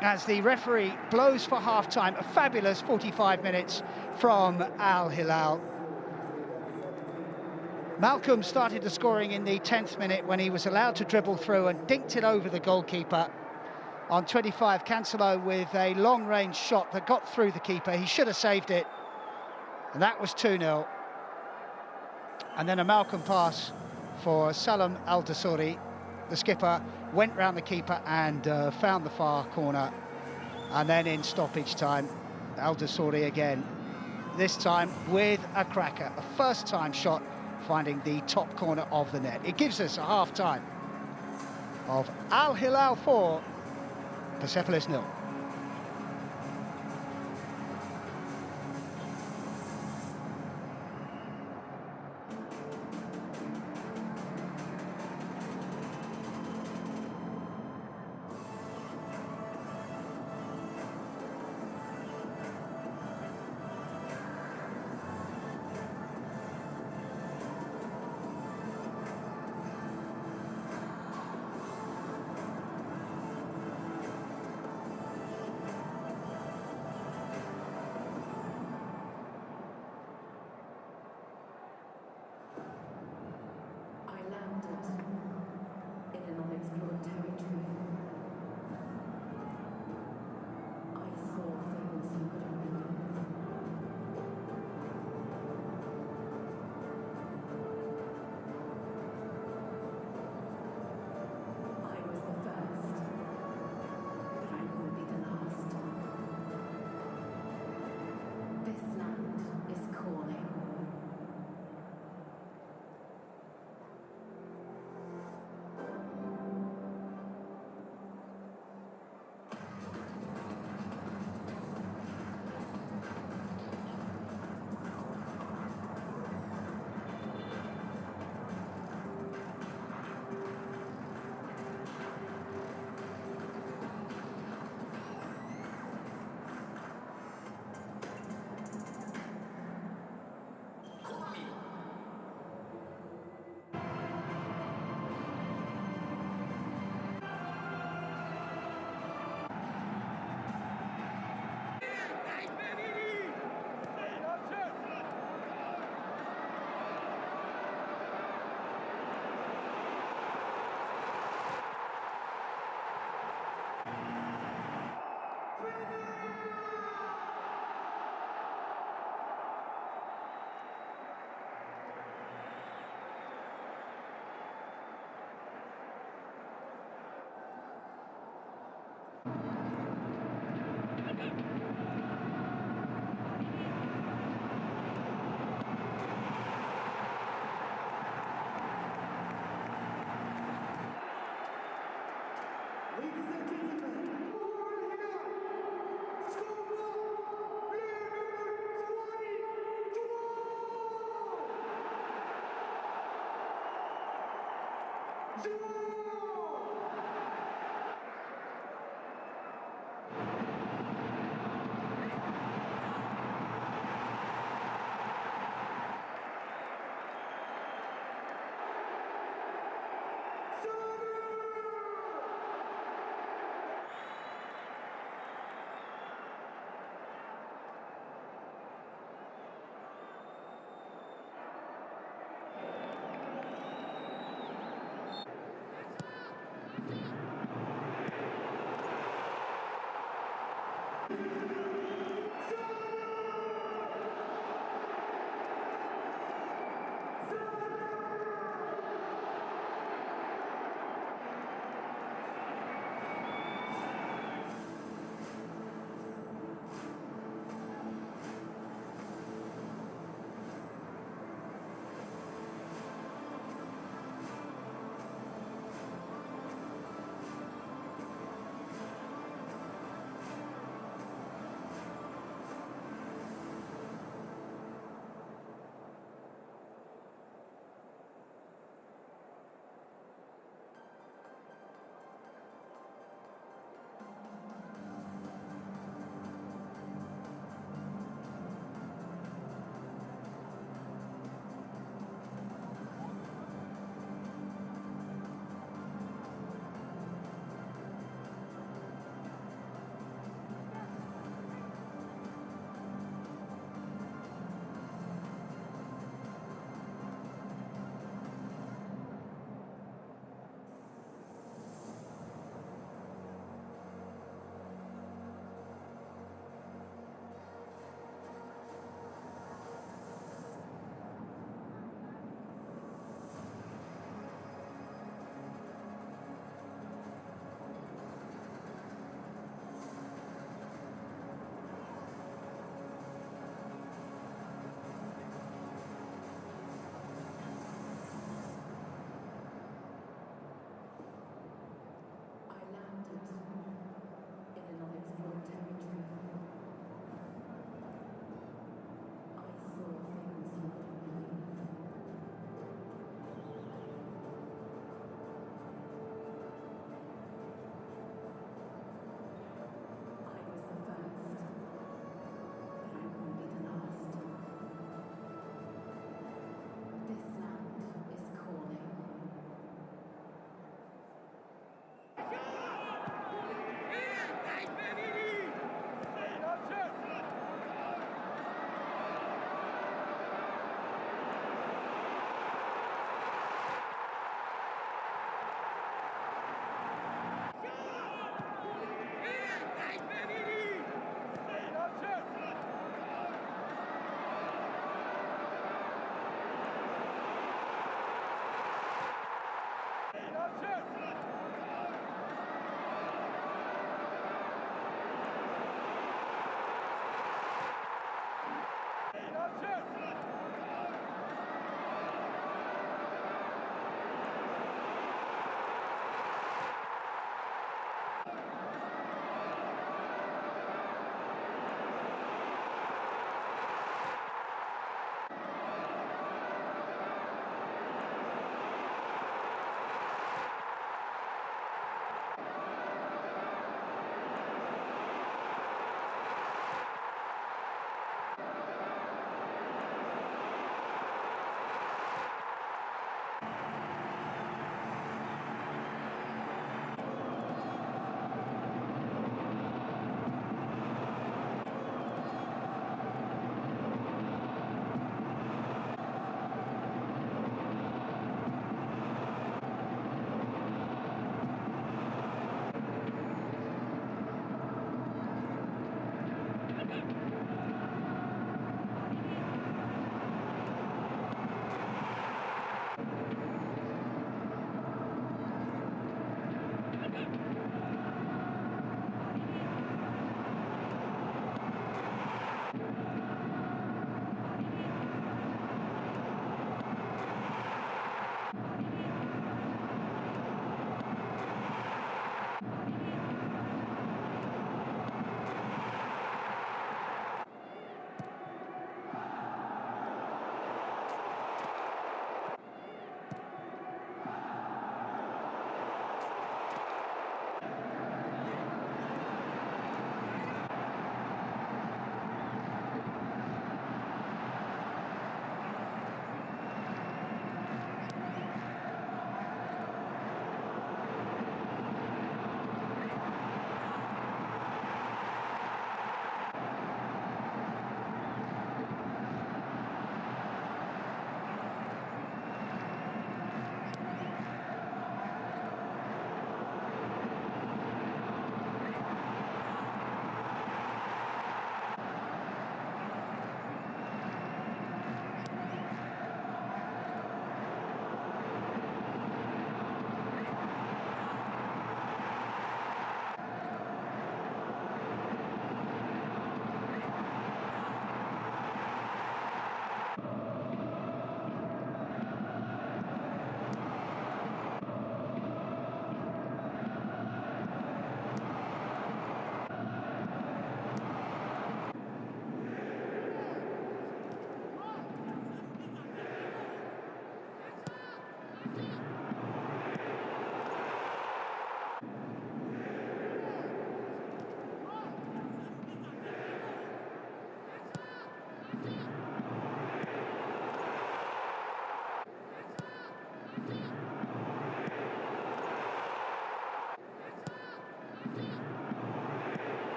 As the referee blows for half-time, a fabulous 45 minutes from Al Hilal. Malcolm started the scoring in the 10th minute when he was allowed to dribble through and dinked it over the goalkeeper. On 25, Cancelo with a long-range shot that got through the keeper. He should have saved it. And that was 2-0. And then a Malcolm pass for Salam Al-Dasori. The skipper went round the keeper and found the far corner. And then in stoppage time, Al-Dasori again. This time with a cracker, a first-time shot finding the top corner of the net. It gives us a half-time of Al Hilal 4, Persepolis 0.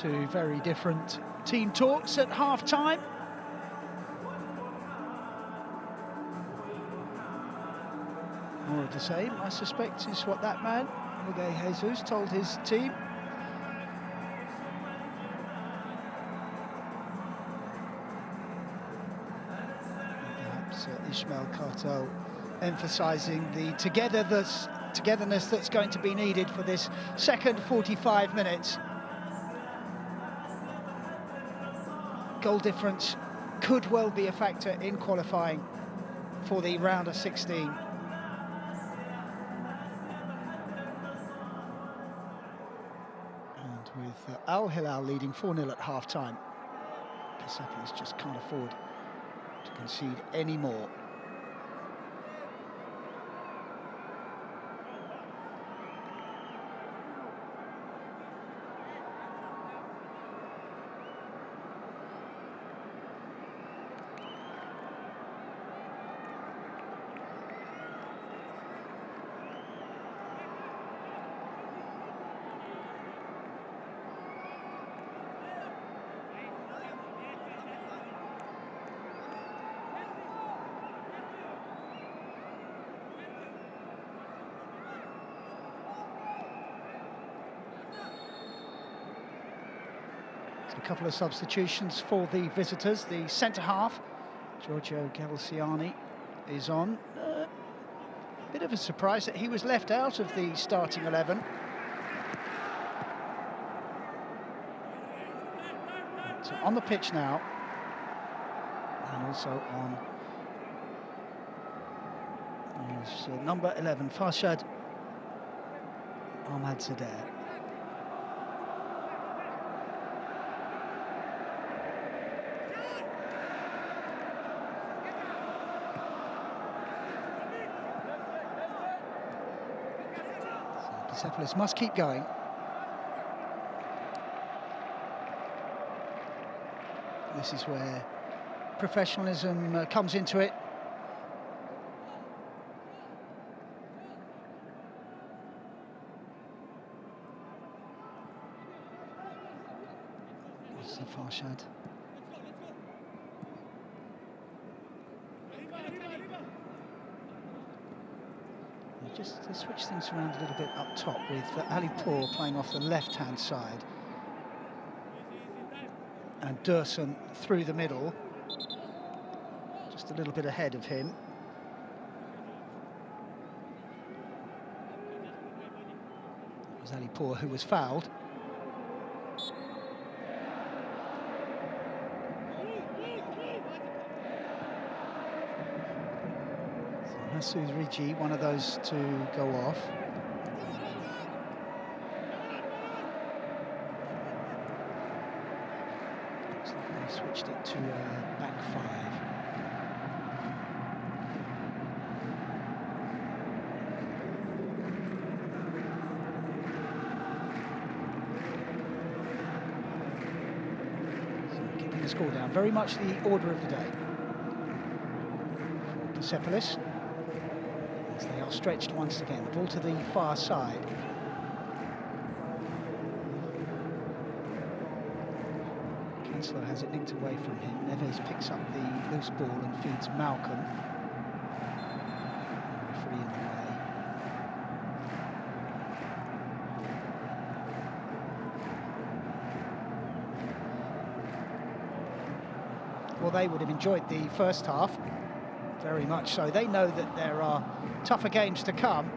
Two very different team talks at half-time. More of the same, I suspect, is what that man, Jorge Jesus, told his team. Perhaps Ismail Cartel emphasising the togetherness that's going to be needed for this second 45 minutes. Goal difference could well be a factor in qualifying for the round of 16. And with Al Hilal leading 4-0 at half-time, Persepolis just can't afford to concede any more. A couple of substitutions for the visitors. The centre-half, Giorgio Gavelsiani, is on. Bit of a surprise that he was left out of the starting 11. So on the pitch now, and also on is number 11, Farshad Ahmadzadeh. Persepolis must keep going. This is where professionalism comes into it. That's the Farshad. Just to switch things around a little bit up top with Ali Pour playing off the left-hand side and Dursun through the middle, just a little bit ahead of him. It was Ali Pour who was fouled. Masoud Riji, one of those to go off. Looks like they switched it to back five. So keeping the score down, very much the order of the day for Persepolis. They are stretched once again. The ball to the far side. Chancellor has it linked away from him. Neves picks up the loose ball and feeds Malcolm. Referee in the way. Well, they would have enjoyed the first half. Very much so. They know that there are tougher games to come.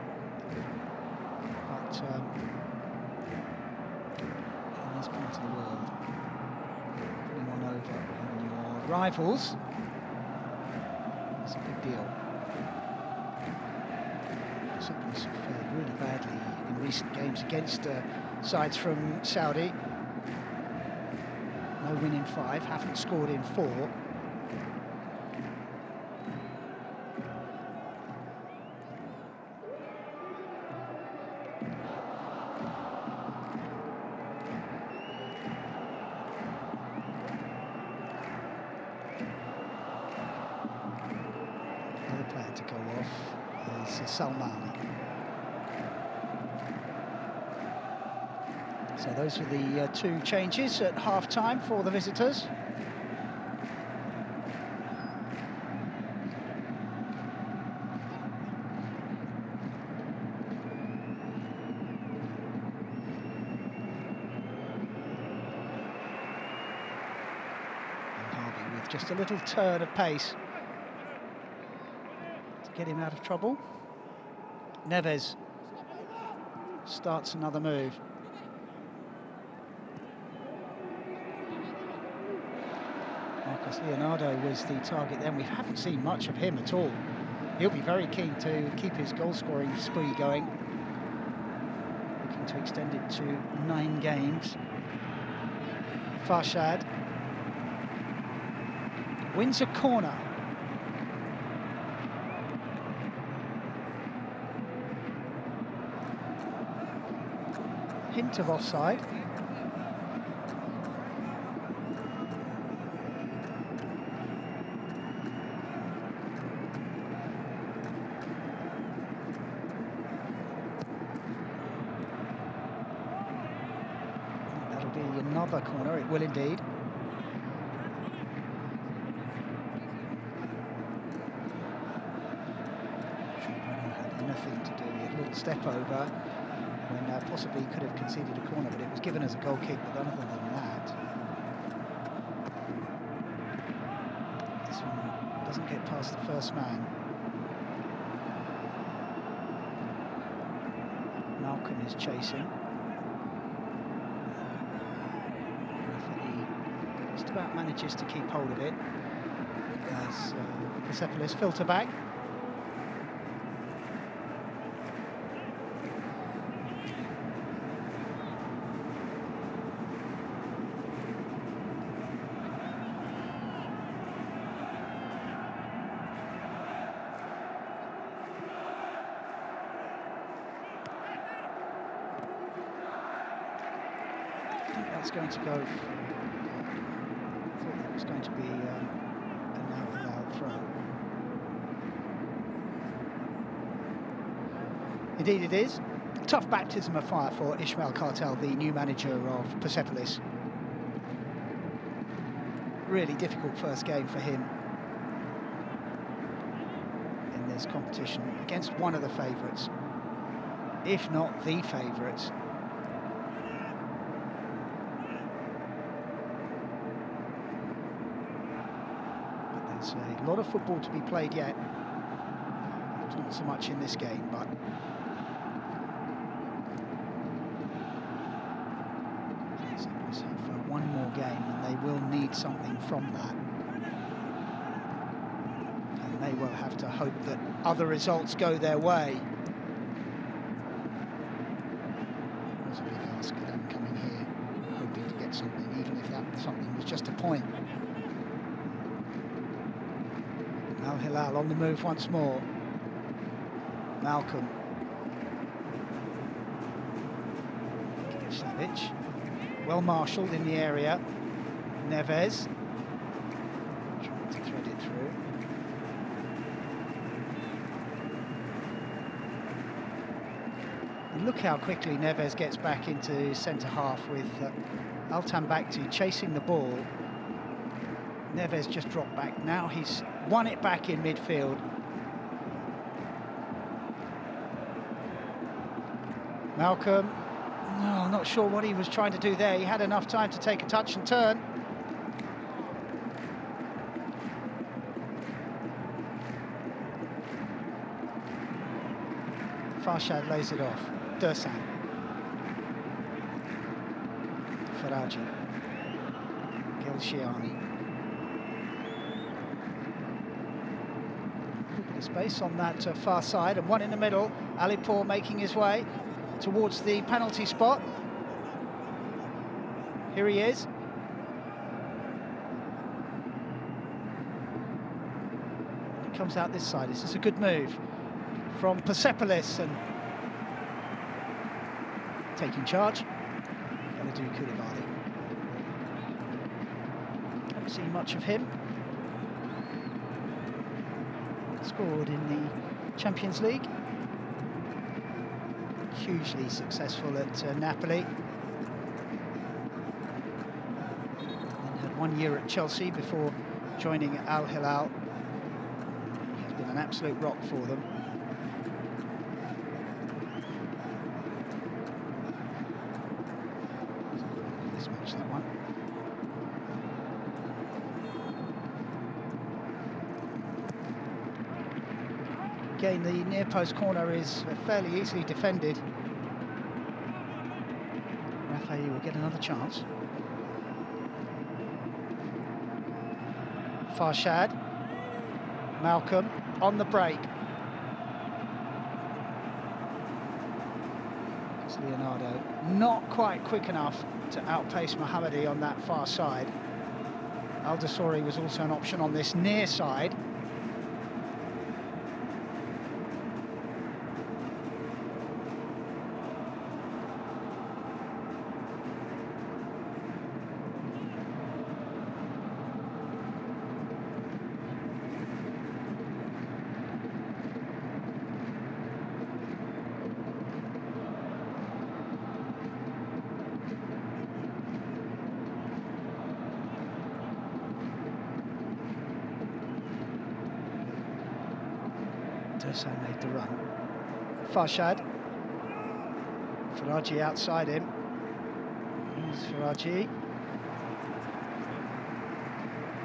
But in this part of the world, putting one over on your rivals is a big deal. Persepolis have fared really badly in recent games against sides from Saudi. No win in 5, haven't scored in 4. To go off is Salmani. So those are the two changes at half-time for the visitors. Just a little turn of pace to get him out of trouble. Neves starts another move. Marcos Leonardo was the target then. We haven't seen much of him at all. He'll be very keen to keep his goal-scoring spree going. Looking to extend it to 9 games. Farshad wins a corner. Hint of offside. That'll be another corner, it will indeed. Nothing to do, a little step over when possibly he could have conceded a corner, but it was given as a goal kick. But other than that, this one doesn't get past the first man. Malcolm is chasing. He just about manages to keep hold of it as Persepolis filter back. That's going to go. I thought that was going to be a now allowed throw. Indeed it is. Tough baptism of fire for Ismail Kartal, the new manager of Persepolis. Really difficult first game for him in this competition against one of the favourites, if not the favourites. A lot of football to be played yet. Not so much in this game, but Persepolis have one more game, and they will need something from that. And they will have to hope that other results go their way. It was a big ask of them coming here, hoping to get something, even if that something was just a point. Al Hilal on the move once more. Malcolm. Savic. Well marshalled in the area. Neves. Trying to thread it through. And look how quickly Neves gets back into centre half with Altan Bakhti chasing the ball. Neves just dropped back. Now he's won it back in midfield. Malcolm, no, not sure what he was trying to do there. He had enough time to take a touch and turn. Farshad lays it off. Dursan. Faraji. Gilshiani. Space on that far side, and one in the middle. Alipour making his way towards the penalty spot. Here he is. He comes out this side. This is a good move from Persepolis, and taking charge. Kalidou Koulibaly. Haven't seen much of him. Scored in the Champions League. Hugely successful at Napoli. 1 year at Chelsea before joining Al Hilal. He's been an absolute rock for them. This match, that one. Again, the near post corner is fairly easily defended. Rafael will get another chance. Farshad, Malcolm on the break. It's Leonardo, not quite quick enough to outpace Mohammadi on that far side. Al Dosori was also an option on this near side. Durso made the run. Farshad. Faraji outside him. Here's Faraji.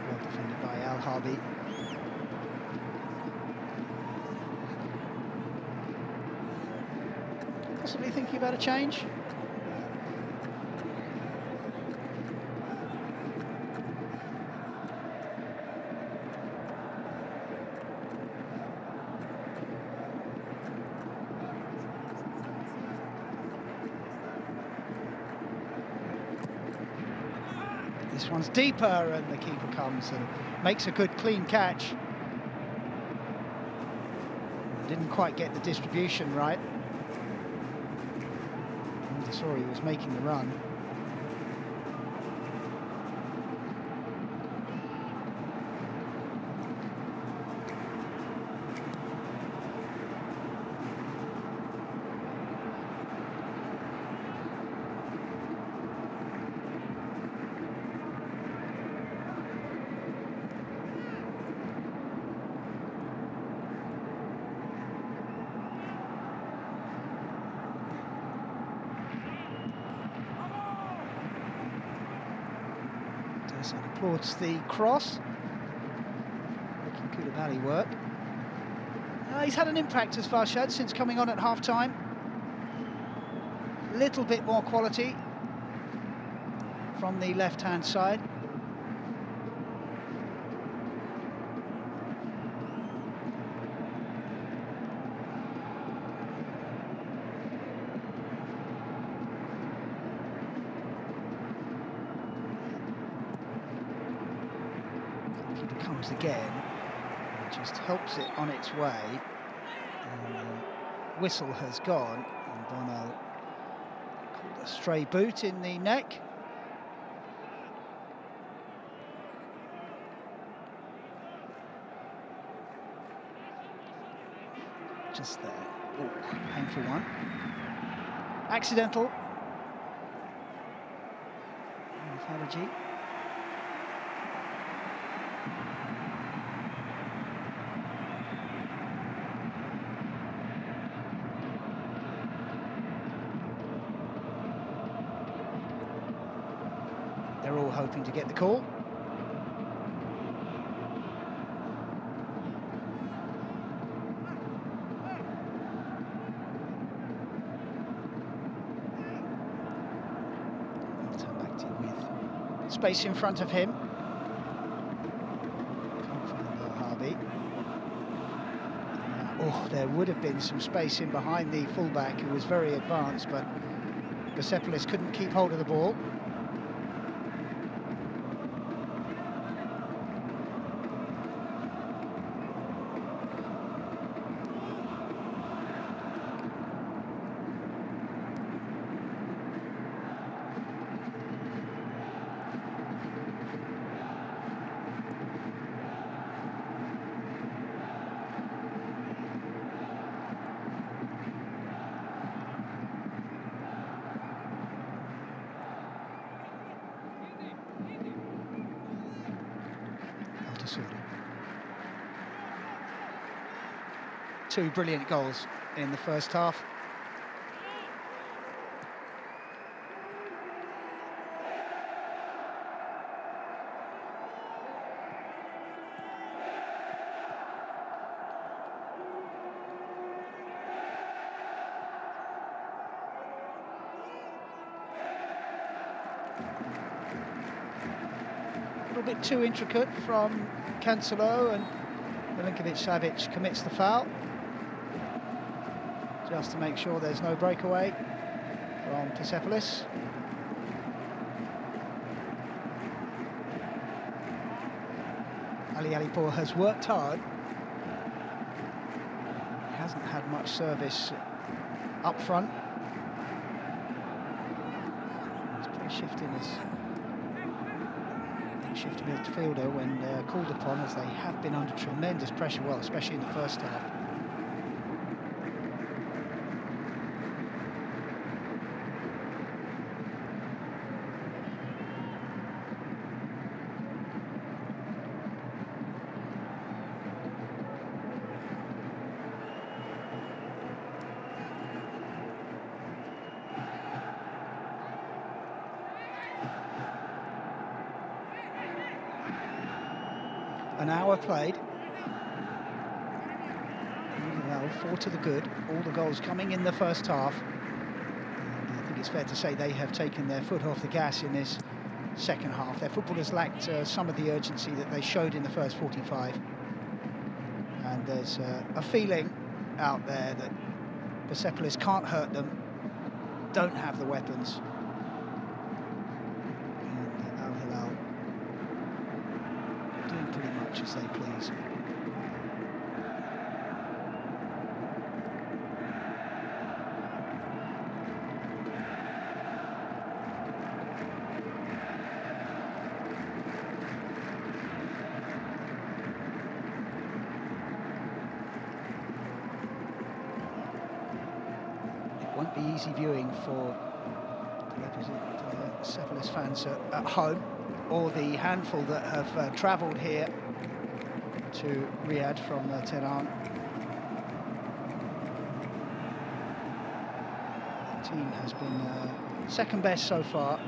Well defended by Al Harbi. Possibly thinking about a change. This one's deeper, and the keeper comes and makes a good clean catch. Didn't quite get the distribution right. Dosori was making the run. And applauds the cross. Making Koulibaly work. He's had an impact as Farshad since coming on at half-time. A little bit more quality from the left-hand side. Comes again, just helps it on its way, and the whistle has gone, and Bono called a stray boot in the neck. Just there. Oh, painful one. Accidental. Faraji. They're all hoping to get the call. I'll turn back to you with space in front of him. Can't find Al Harbi. Oh, there would have been some space in behind the fullback, who was very advanced, but Persepolis couldn't keep hold of the ball. Masudi. Two brilliant goals in the first half. A little bit too intricate from Cancelo, and Milinkovic-Savic commits the foul, just to make sure there's no breakaway from Persepolis. Ali Alipour has worked hard. He hasn't had much service up front. He's pretty shifting as shift midfielder when called upon, as they have been under tremendous pressure, well, especially in the first half. An hour played. 4 to the good. All the goals coming in the first half. And I think it's fair to say they have taken their foot off the gas in this second half. Their footballers lacked some of the urgency that they showed in the first 45. And there's a feeling out there that Persepolis can't hurt them, don't have the weapons. Pretty much as they please. It won't be easy viewing for the Persepolis fans at home, or the handful that have travelled here to Riyadh from Tehran. The team has been second best so far.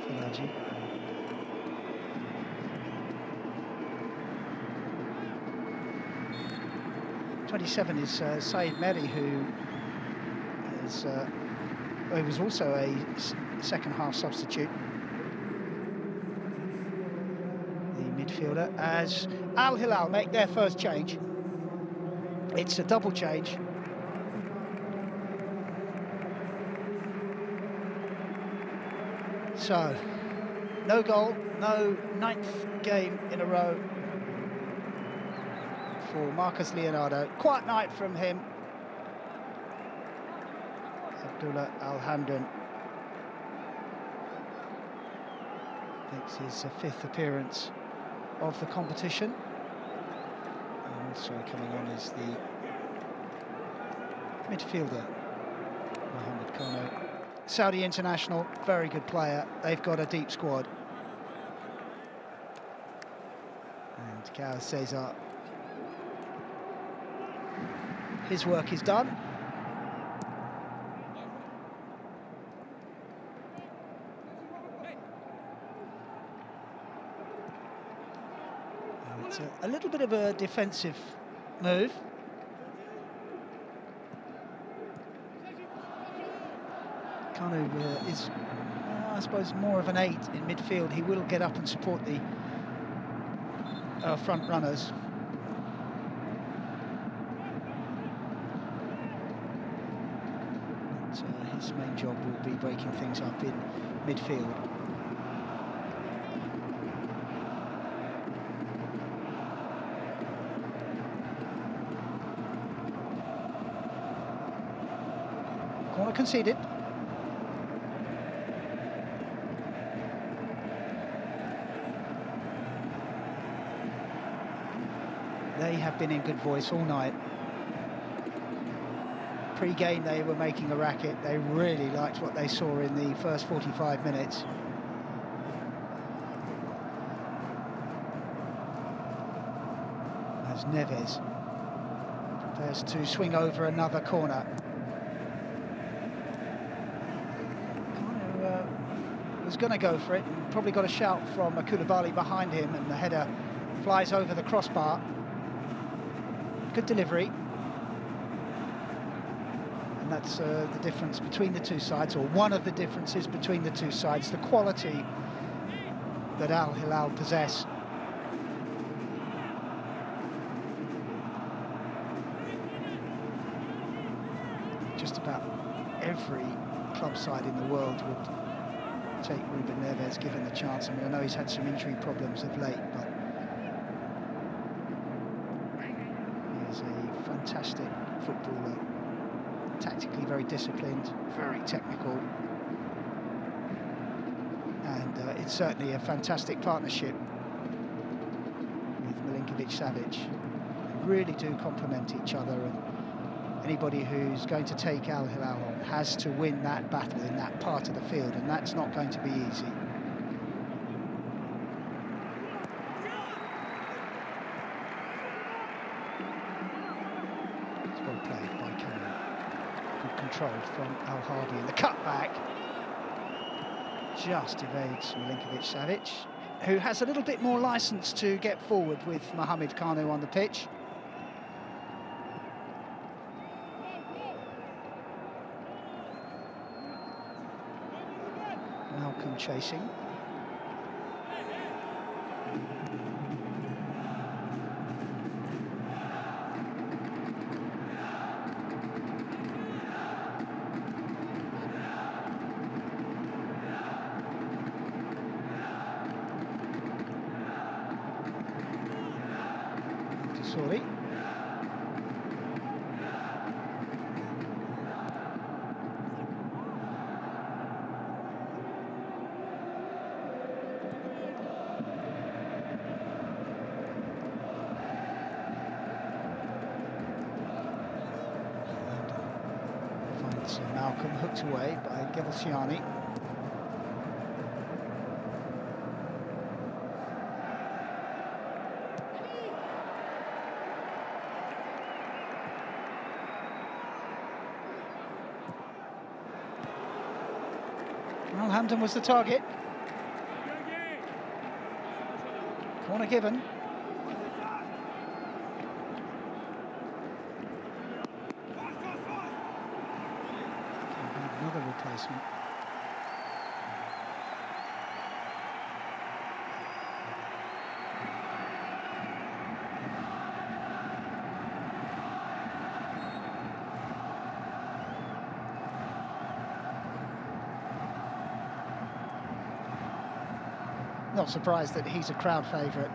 Filaji. '27 is Said Mehdi, who is he was also a second half substitute. The midfielder, as Al Hilal make their first change. It's a double change. So, no goal, no 9th game in a row for Marcus Leonardo. Quiet night from him. Abdullah Al-Hamdan makes his 5th appearance of the competition. And also coming on is the midfielder, Mohamed Kono. Saudi international, very good player. They've got a deep squad. And Kao Cesar, his work is done. Now it's a little bit of a defensive move. Kanu is, I suppose, more of an 8 in midfield. He will get up and support the front runners. But his main job will be breaking things up in midfield. Corner conceded. They have been in good voice all night. Pre-game they were making a racket. They really liked what they saw in the first 45 minutes. As Neves prepares to swing over another corner. Was going to go for it, and probably got a shout from Koulibaly behind him, and the header flies over the crossbar. Good delivery. And that's the difference between the two sides, or one of the differences between the two sides, the quality that Al Hilal possess. Just about every club side in the world would take Ruben Neves given the chance. I mean, I know he's had some injury problems of late, but he is a fantastic footballer, tactically very disciplined, very technical, and it's certainly a fantastic partnership with Milinkovic-Savic. They really do complement each other, and anybody who's going to take Al Hilal on has to win that battle in that part of the field, and that's not going to be easy. It's well played by Kanu. Good control from Al Harbi, and the cutback just evades Milinkovic-Savic, who has a little bit more licence to get forward with Mohamed Kanu on the pitch. Malcolm chasing. Sorry. Finds Malcolm hooked away by Gebelsiani. Well, Hampden was the target. Corner given. Another replacement. Not surprised that he's a crowd favourite.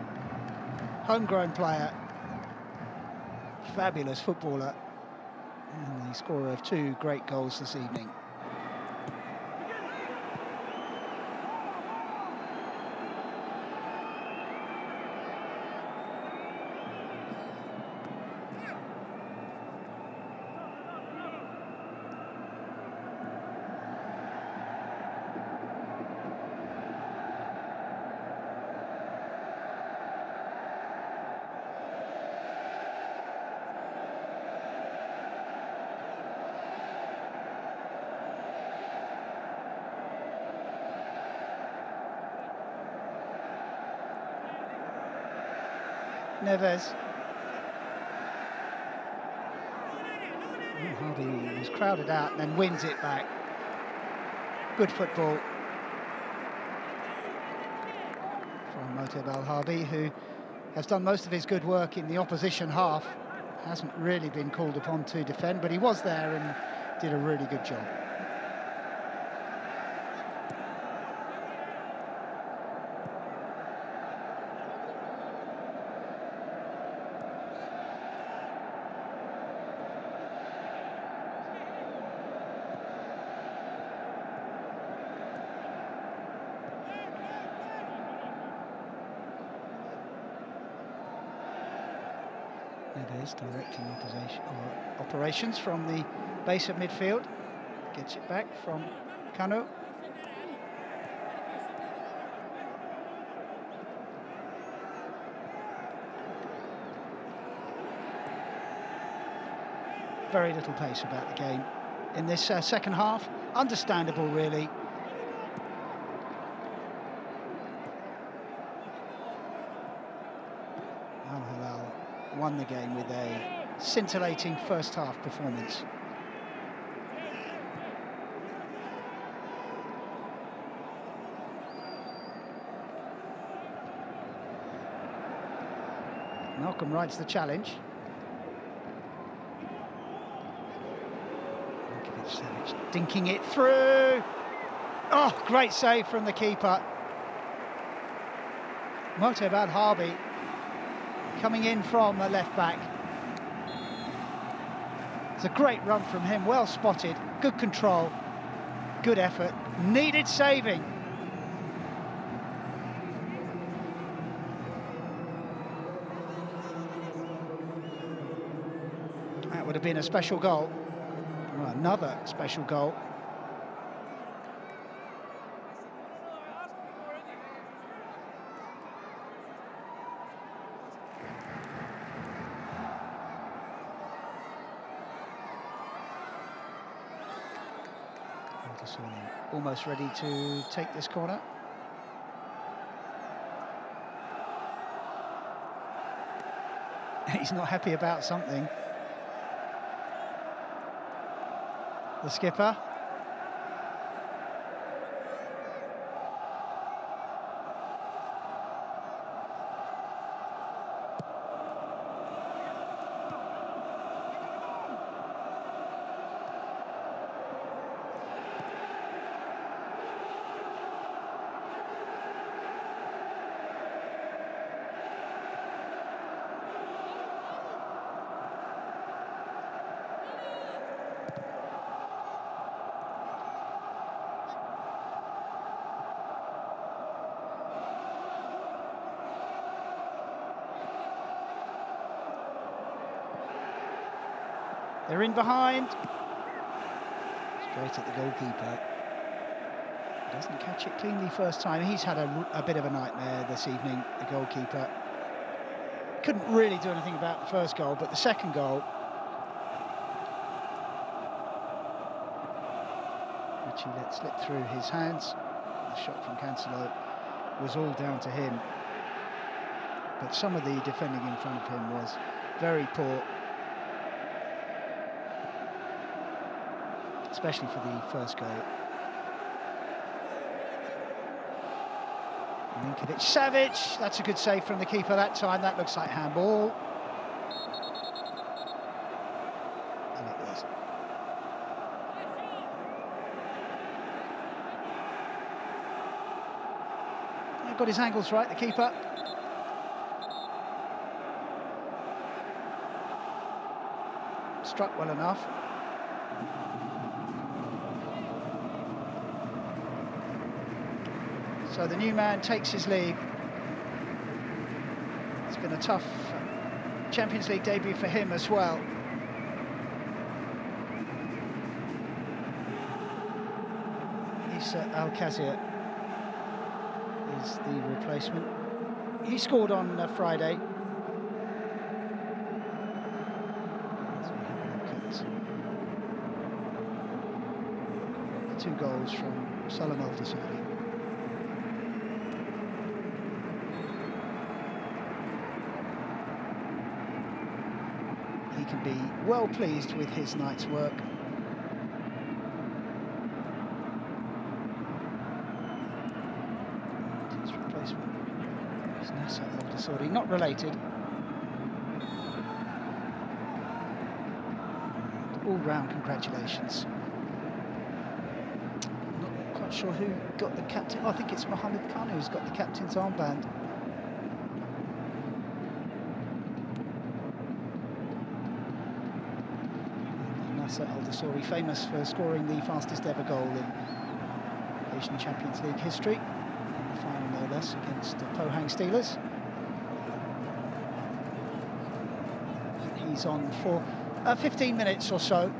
Homegrown player, fabulous footballer, and the scorer of 2 great goals this evening. Neves. Harbi was crowded out and then wins it back. Good football from Moteb Al Harbi, who has done most of his good work in the opposition half. Hasn't really been called upon to defend, but he was there and did a really good job. It is directing operations from the base of midfield. Gets it back from Kano. Very little pace about the game in this second half. Understandable, really. Al Hilal won the game with a scintillating first half performance. Malcolm rides the challenge. Savage dinking it through. Oh, great save from the keeper. Motobad Harbi coming in from the left back. It's a great run from him, well spotted, good control, good effort, needed saving. That would have been a special goal. Well, another special goal. Almost ready to take this corner. He's not happy about something. The skipper. They're in behind. Straight at the goalkeeper. Doesn't catch it cleanly first time. He's had a bit of a nightmare this evening, the goalkeeper. Couldn't really do anything about the first goal, but the second goal, which he let slip through his hands, the shot from Cancelo, was all down to him. But some of the defending in front of him was very poor. Especially for the first goal. Milinkovic Savic, that's a good save from the keeper that time. That looks like handball. And it was. He got his angles right, the keeper. Struck well enough. So the new man takes his leave. It's been a tough Champions League debut for him as well. Issa Al-Khazir is the replacement. He scored on Friday. So we have a look at 2 goals from Salam Al-Dasari. He can be well pleased with his night's work. And his replacement is Nasser Al-Dasari, not related. And all-round congratulations. Not quite sure who got the captain. Oh, I think it's Mohammed Khan who's got the captain's armband. Al-Dasari, famous for scoring the fastest ever goal in Asian Champions League history, in the final no less against the Pohang Steelers. He's on for 15 minutes or so.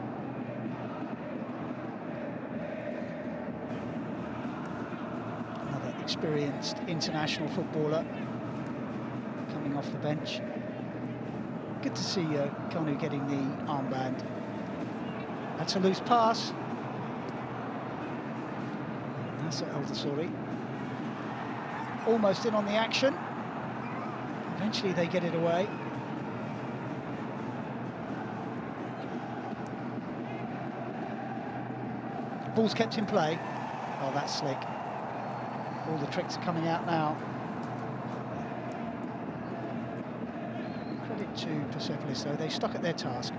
Another experienced international footballer coming off the bench. Good to see Konu getting the armband. That's a loose pass. That's Al-Dasori. Almost in on the action. Eventually they get it away. Ball's kept in play. Oh, that's slick. All the tricks are coming out now. Credit to Persepolis, though. They stuck at their task.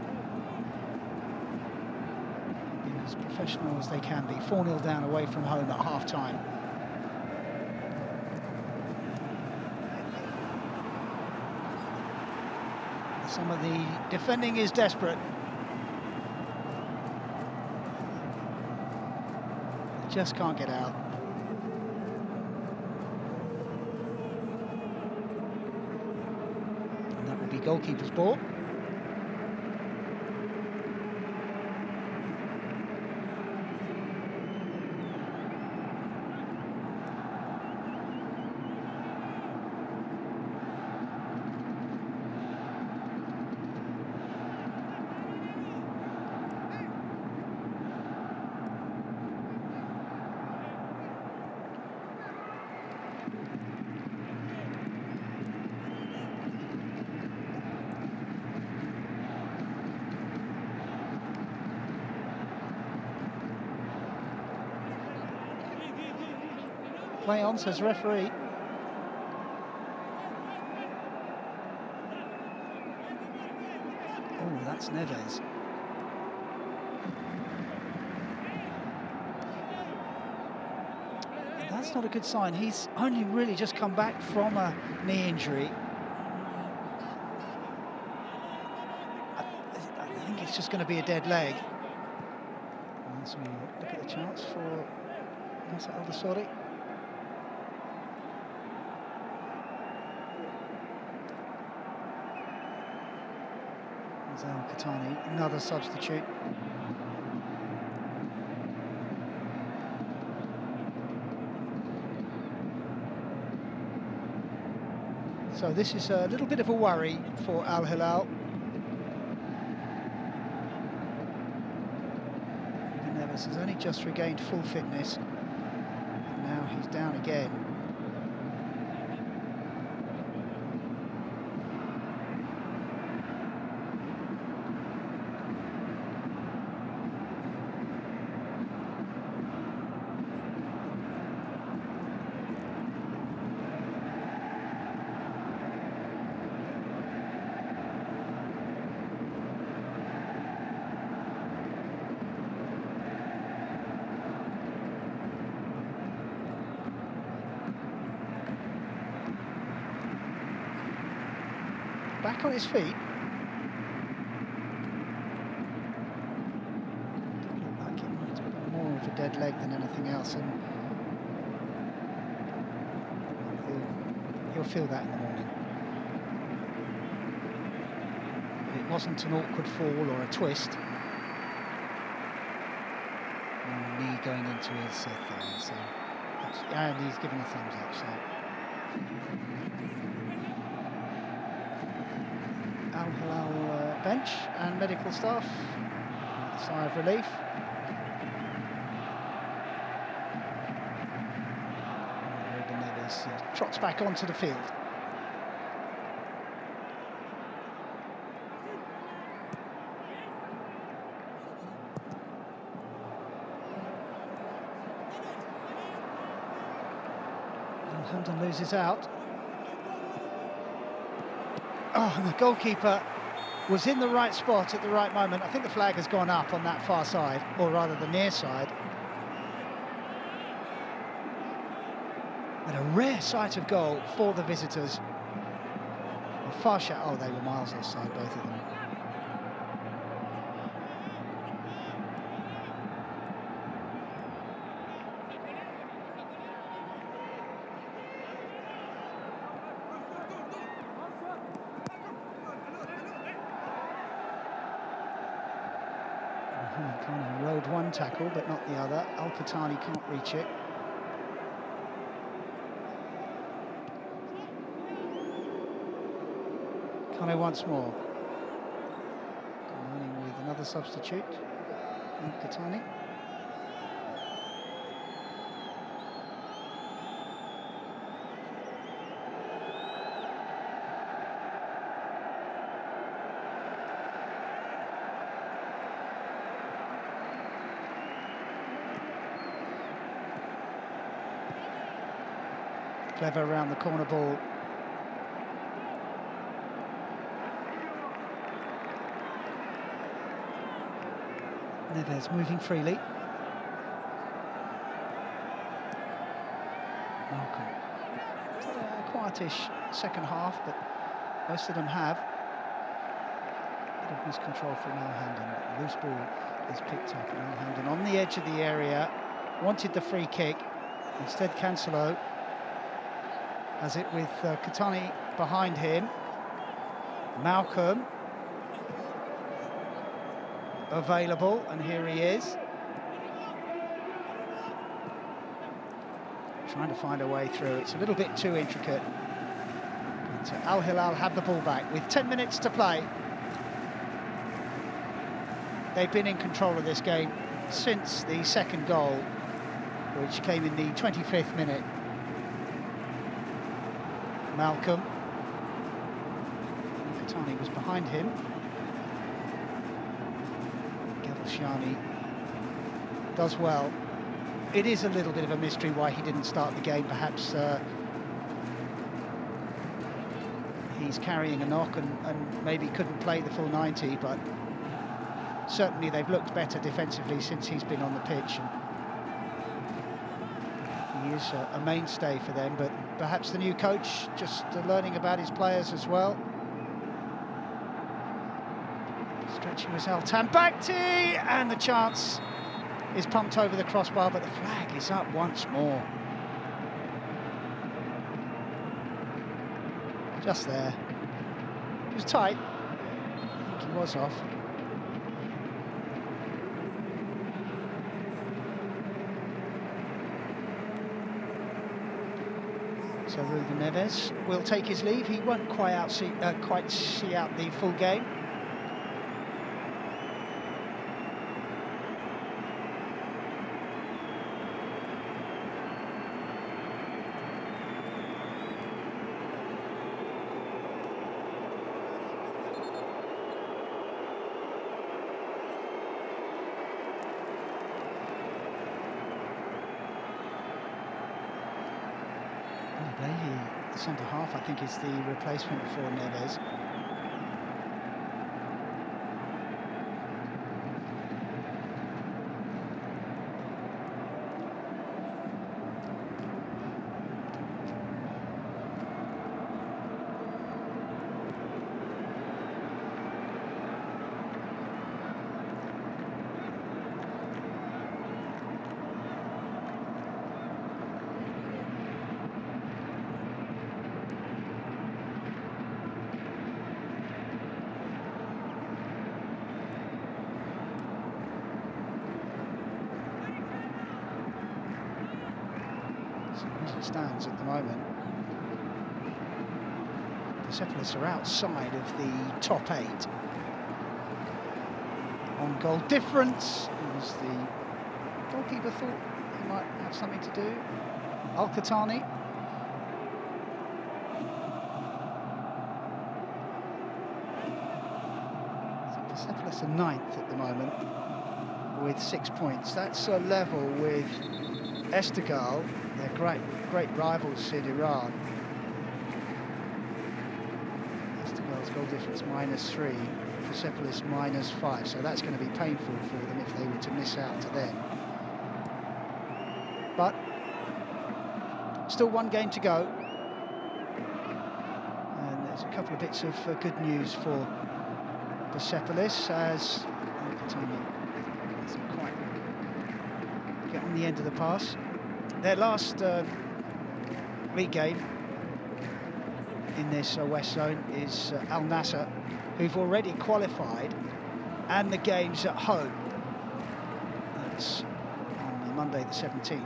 Being as professional as they can be. 4-0 down away from home at half-time. Some of the defending is desperate. They just can't get out. And that will be goalkeeper's ball. Play on, says referee. Oh, that's Neves. That's not a good sign. He's only really just come back from a knee injury. I think it's just going to be a dead leg. As we look at the chance for Al-Dasori. Al-Qahtani, another substitute. So this is a little bit of a worry for Al Hilal. Neves has only just regained full fitness. And now he's down again. Back on his feet. Did look like it might have been more of a dead leg than anything else, and he'll feel that in the morning. But it wasn't an awkward fall or a twist. Knee going into his thigh, so and he's given a thumbs up. So. Al Hilal bench and medical staff, a sigh of relief. Neves trots back onto the field. And Hamdan loses out. Oh, and the goalkeeper was in the right spot at the right moment. I think the flag has gone up on that far side, or rather the near side. And a rare sight of goal for the visitors. A far shot. Oh, they were miles offside, both of them. Kind of rode one tackle, but not the other. Al-Qatani can't reach it. Kane once more. Combining with another substitute, Al-Qatani. Clever around the corner ball. Neves moving freely. Malcolm. A quietish second half, but most of them have. Bit of miscontrol from Elhanden. Loose ball is picked up, and Elhanden on the edge of the area wanted the free kick. Instead, Cancelo has it with Qatani behind him. Malcolm available, and here he is. Trying to find a way through. It's a little bit too intricate. But Al Hilal have the ball back with 10 minutes to play. They've been in control of this game since the second goal, which came in the 25th minute. Malcolm. Qatani was behind him. Shani does well. It is a little bit of a mystery why he didn't start the game. Perhaps he's carrying a knock and maybe couldn't play the full 90, but certainly they've looked better defensively since he's been on the pitch. And he is a mainstay for them, but perhaps the new coach just learning about his players as well. Stretching was Al-Tambakti, and the chance is pumped over the crossbar, but the flag is up once more. Just there. It was tight. I think he was off. So Ruben Neves will take his leave. He won't quite see out the full game. The centre-half, I think, is the replacement for Neves. As it stands at the moment, Persepolis are outside of the top 8 on goal difference, as the goalkeeper thought he might have something to do. Al-Qatani. So Persepolis are 9th at the moment with 6 points. That's a level with Esteghlal. They're great rivals in Iran. Esteghl's goal difference -3, Persepolis -5, so that's going to be painful for them if they were to miss out to them. But still one game to go, and there's a couple of bits of good news for Persepolis, as Al-Qatani doesn't quite get on the end of the pass. Their last league game in this West Zone is Al Nassr, who've already qualified, and the game's at home chance on Monday the 17th.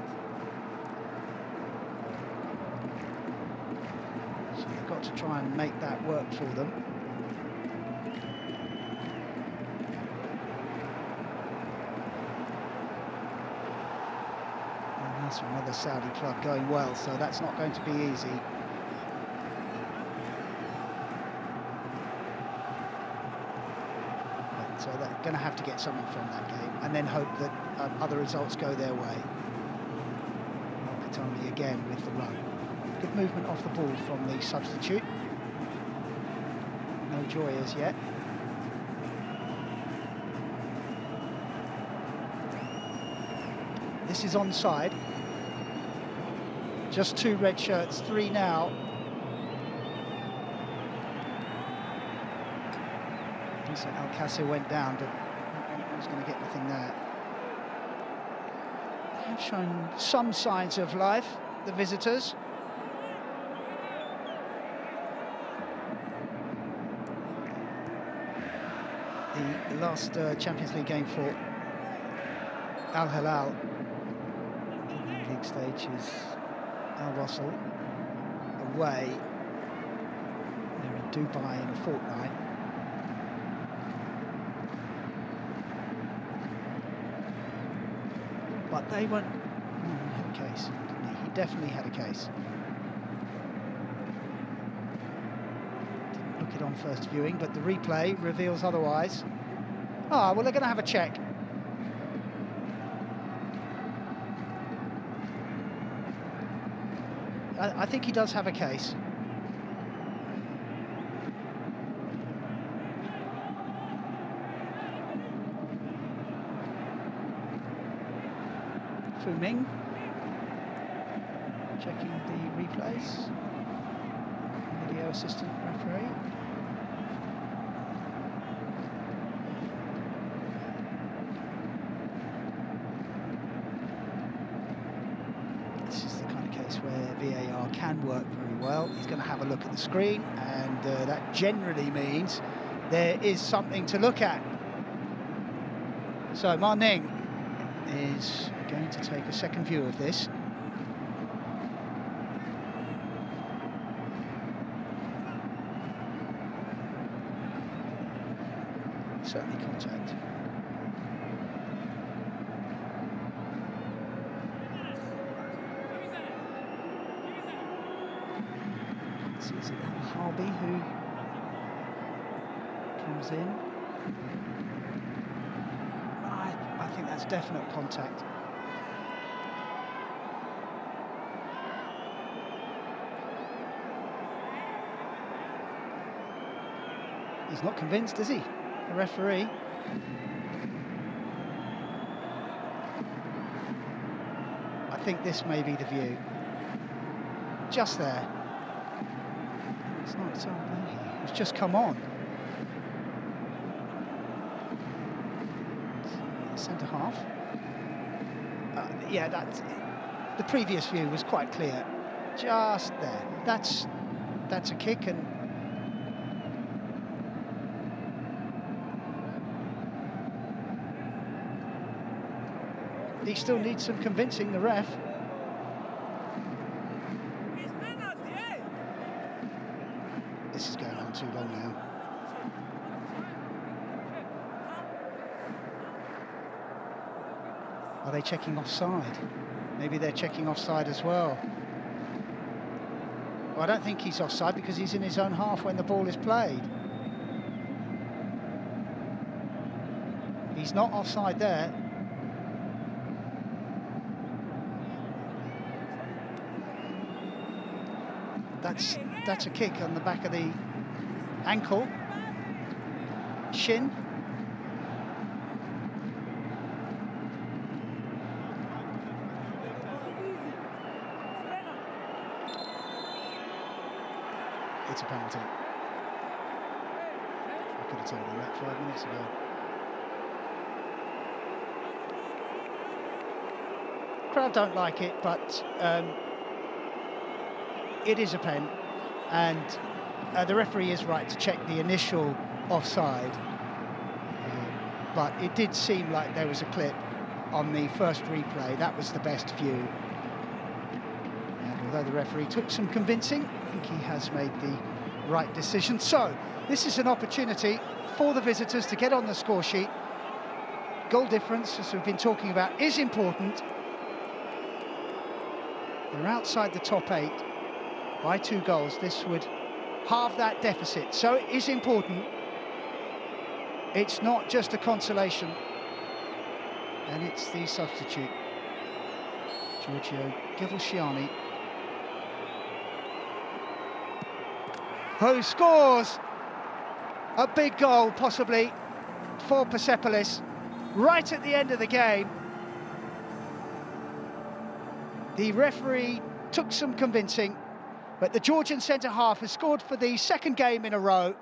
So they've got to try and make that work for them. And that's another Saudi club going well, so that's not going to be easy. So they're going to have to get something from that game and then hope that other results go their way. Patani again with the run. Good movement off the ball from the substitute. No joy as yet. This is onside. Just 2 red shirts, 3 now. So Alcácer went down, but he was going to get nothing there. They have shown some signs of life, the visitors. The last Champions League game for Al Hilal in the league stage is Al Russell away. They're in Dubai in a fortnight. But they weren't. He had a case, didn't he? He definitely had a case. Didn't look it on first viewing, but the replay reveals otherwise. Ah, well, they're going to have a check. I think he does have a case. Fu Ming checking the replays. Video assistant referee. This is the kind of case where VAR can work very well. He's going to have a look at the screen, and that generally means there is something to look at. So Ma Ning is going to take a second view of this. Certainly contact. So is it Harvey who comes in? I think that's definite contact. He's not convinced, is he? The referee. I think this may be the view. Just there. It's not, it's just come on. Centre half. Yeah, the previous view was quite clear. Just there. That's a kick, and he still needs some convincing, the ref. This is going on too long now. Are they checking offside? Maybe they're checking offside as well. Well, I don't think he's offside because he's in his own half when the ball is played. He's not offside there. That's a kick on the back of the ankle, shin. It's a penalty. I could have told him that 5 minutes ago. Crowd don't like it, but it is a pen, and the referee is right to check the initial offside, but it did seem like there was a clip on the first replay. That was the best view. And although the referee took some convincing, I think he has made the right decision. So this is an opportunity for the visitors to get on the score sheet. Goal difference, as we've been talking about, is important. They're outside the top 8 by 2 goals. This would halve that deficit, so it is important. It's not just a consolation, and it's the substitute, Giorgio Gevulshiani, who scores a big goal, possibly, for Persepolis, right at the end of the game. The referee took some convincing, but the Georgian centre-half has scored for the second game in a row.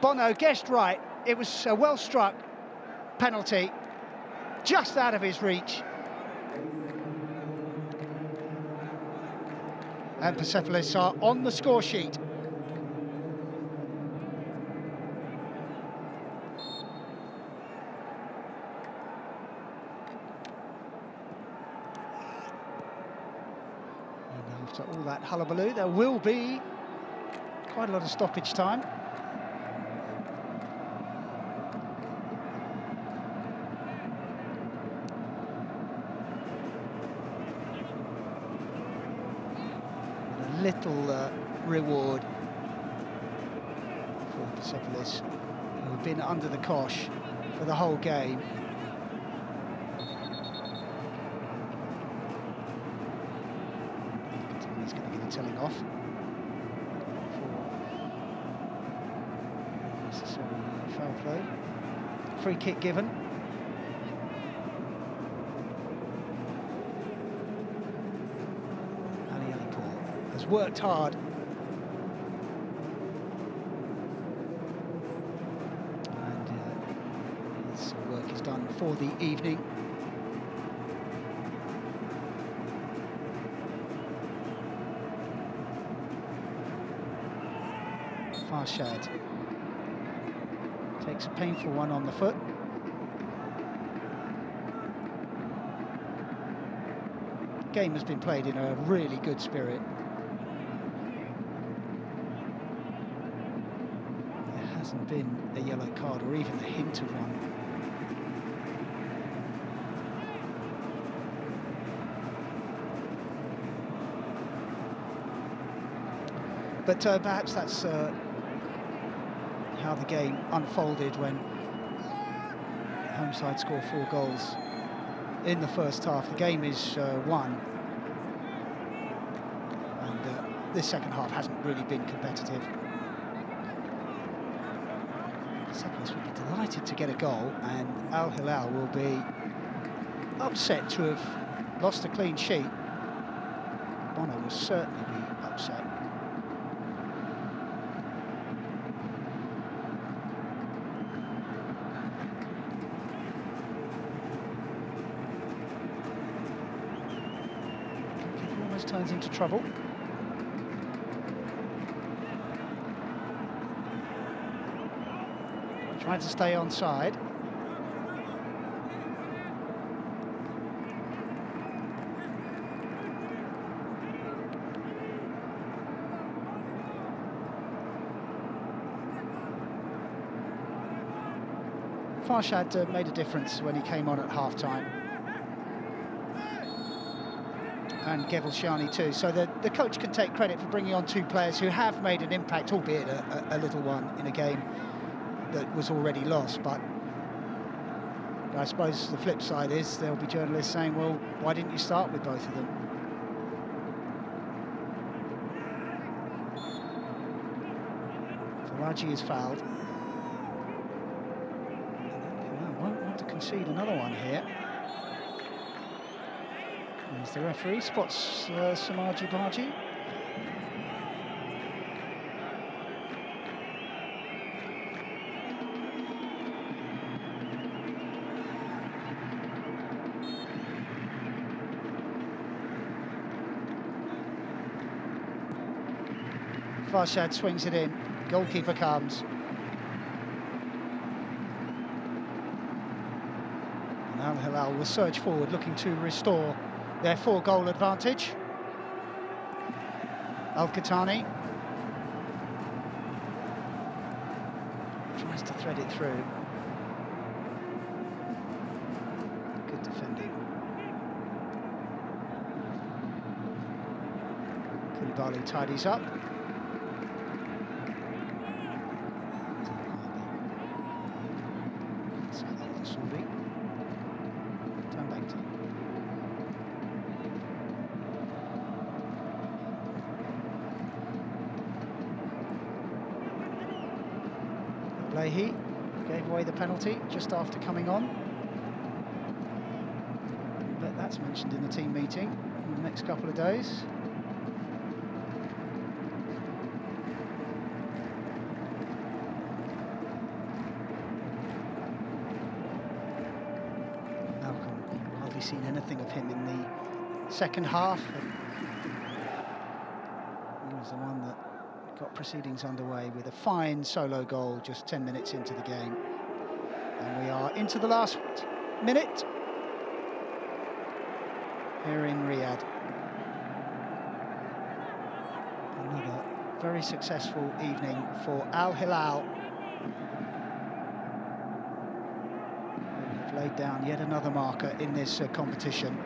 Bono guessed right, it was a well-struck penalty, just out of his reach. And Persepolis are on the score sheet. And after all that hullabaloo, there will be quite a lot of stoppage time. Little reward for Persepolis, who have been under the cosh for the whole game. He's going to get a telling off for necessary foul play. Free kick given. Worked hard, and his work is done for the evening. Farshad takes a painful one on the foot. The game has been played in a really good spirit. Hasn't been a yellow card or even the hint of one. But perhaps that's how the game unfolded when home side score 4 goals in the first half. The game is won, and this second half hasn't really been competitive. Persepolis will be delighted to get a goal, and Al Hilal will be upset to have lost a clean sheet. Bono will certainly be upset. It almost turns into trouble. Trying to stay onside. Farshad made a difference when he came on at half-time. And Gevulshiani too, so the coach can take credit for bringing on 2 players who have made an impact, albeit a little one, in a game that was already lost. But I suppose the flip side is there'll be journalists saying, well, why didn't you start with both of them? Faraji is fouled. And won't want to concede another one here. There's the referee, spots Samaji Baji. Farshad swings it in, goalkeeper comes. Al Hilal will surge forward, looking to restore their 4-goal advantage. Al-Qahtani tries to thread it through. Good defending. Koulibaly tidies up. Leahy gave away the penalty just after coming on. But that's mentioned in the team meeting in the next couple of days. Malcolm, hardly seen anything of him in the second half. He was the one that got proceedings underway with a fine solo goal just 10 minutes into the game. And we are into the last minute here in Riyadh. Another very successful evening for Al Hilal. They have laid down yet another marker in this competition.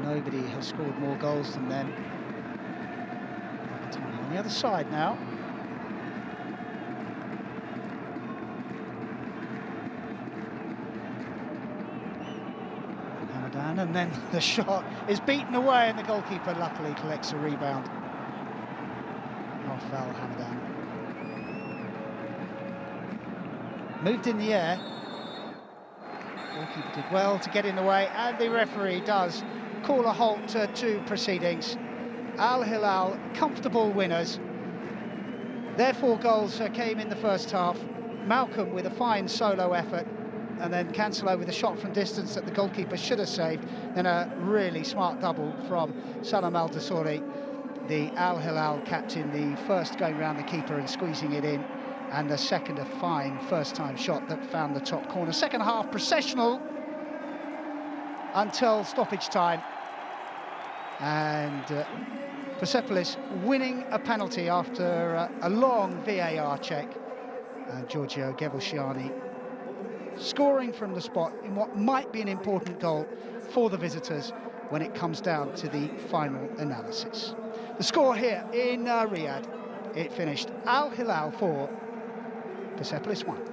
Nobody has scored more goals than them. On the other side now. Hamadan, and then the shot is beaten away and the goalkeeper luckily collects a rebound off Al Hamadan. Moved in the air. Goalkeeper did well to get in the way, and the referee does call a halt to proceedings. Al Hilal, comfortable winners. Their 4 goals came in the first half. Malcolm with a fine solo effort, and then Cancelo with a shot from distance that the goalkeeper should have saved. Then a really smart double from Salam Al Dosari, the Al Hilal captain, the first going round the keeper and squeezing it in, and the second a fine first-time shot that found the top corner. Second half processional until stoppage time, and Persepolis winning a penalty after a long VAR check. Giorgio Gevelshiani scoring from the spot in what might be an important goal for the visitors when it comes down to the final analysis. The score here in Riyadh, it finished Al Hilal 4, Persepolis 1.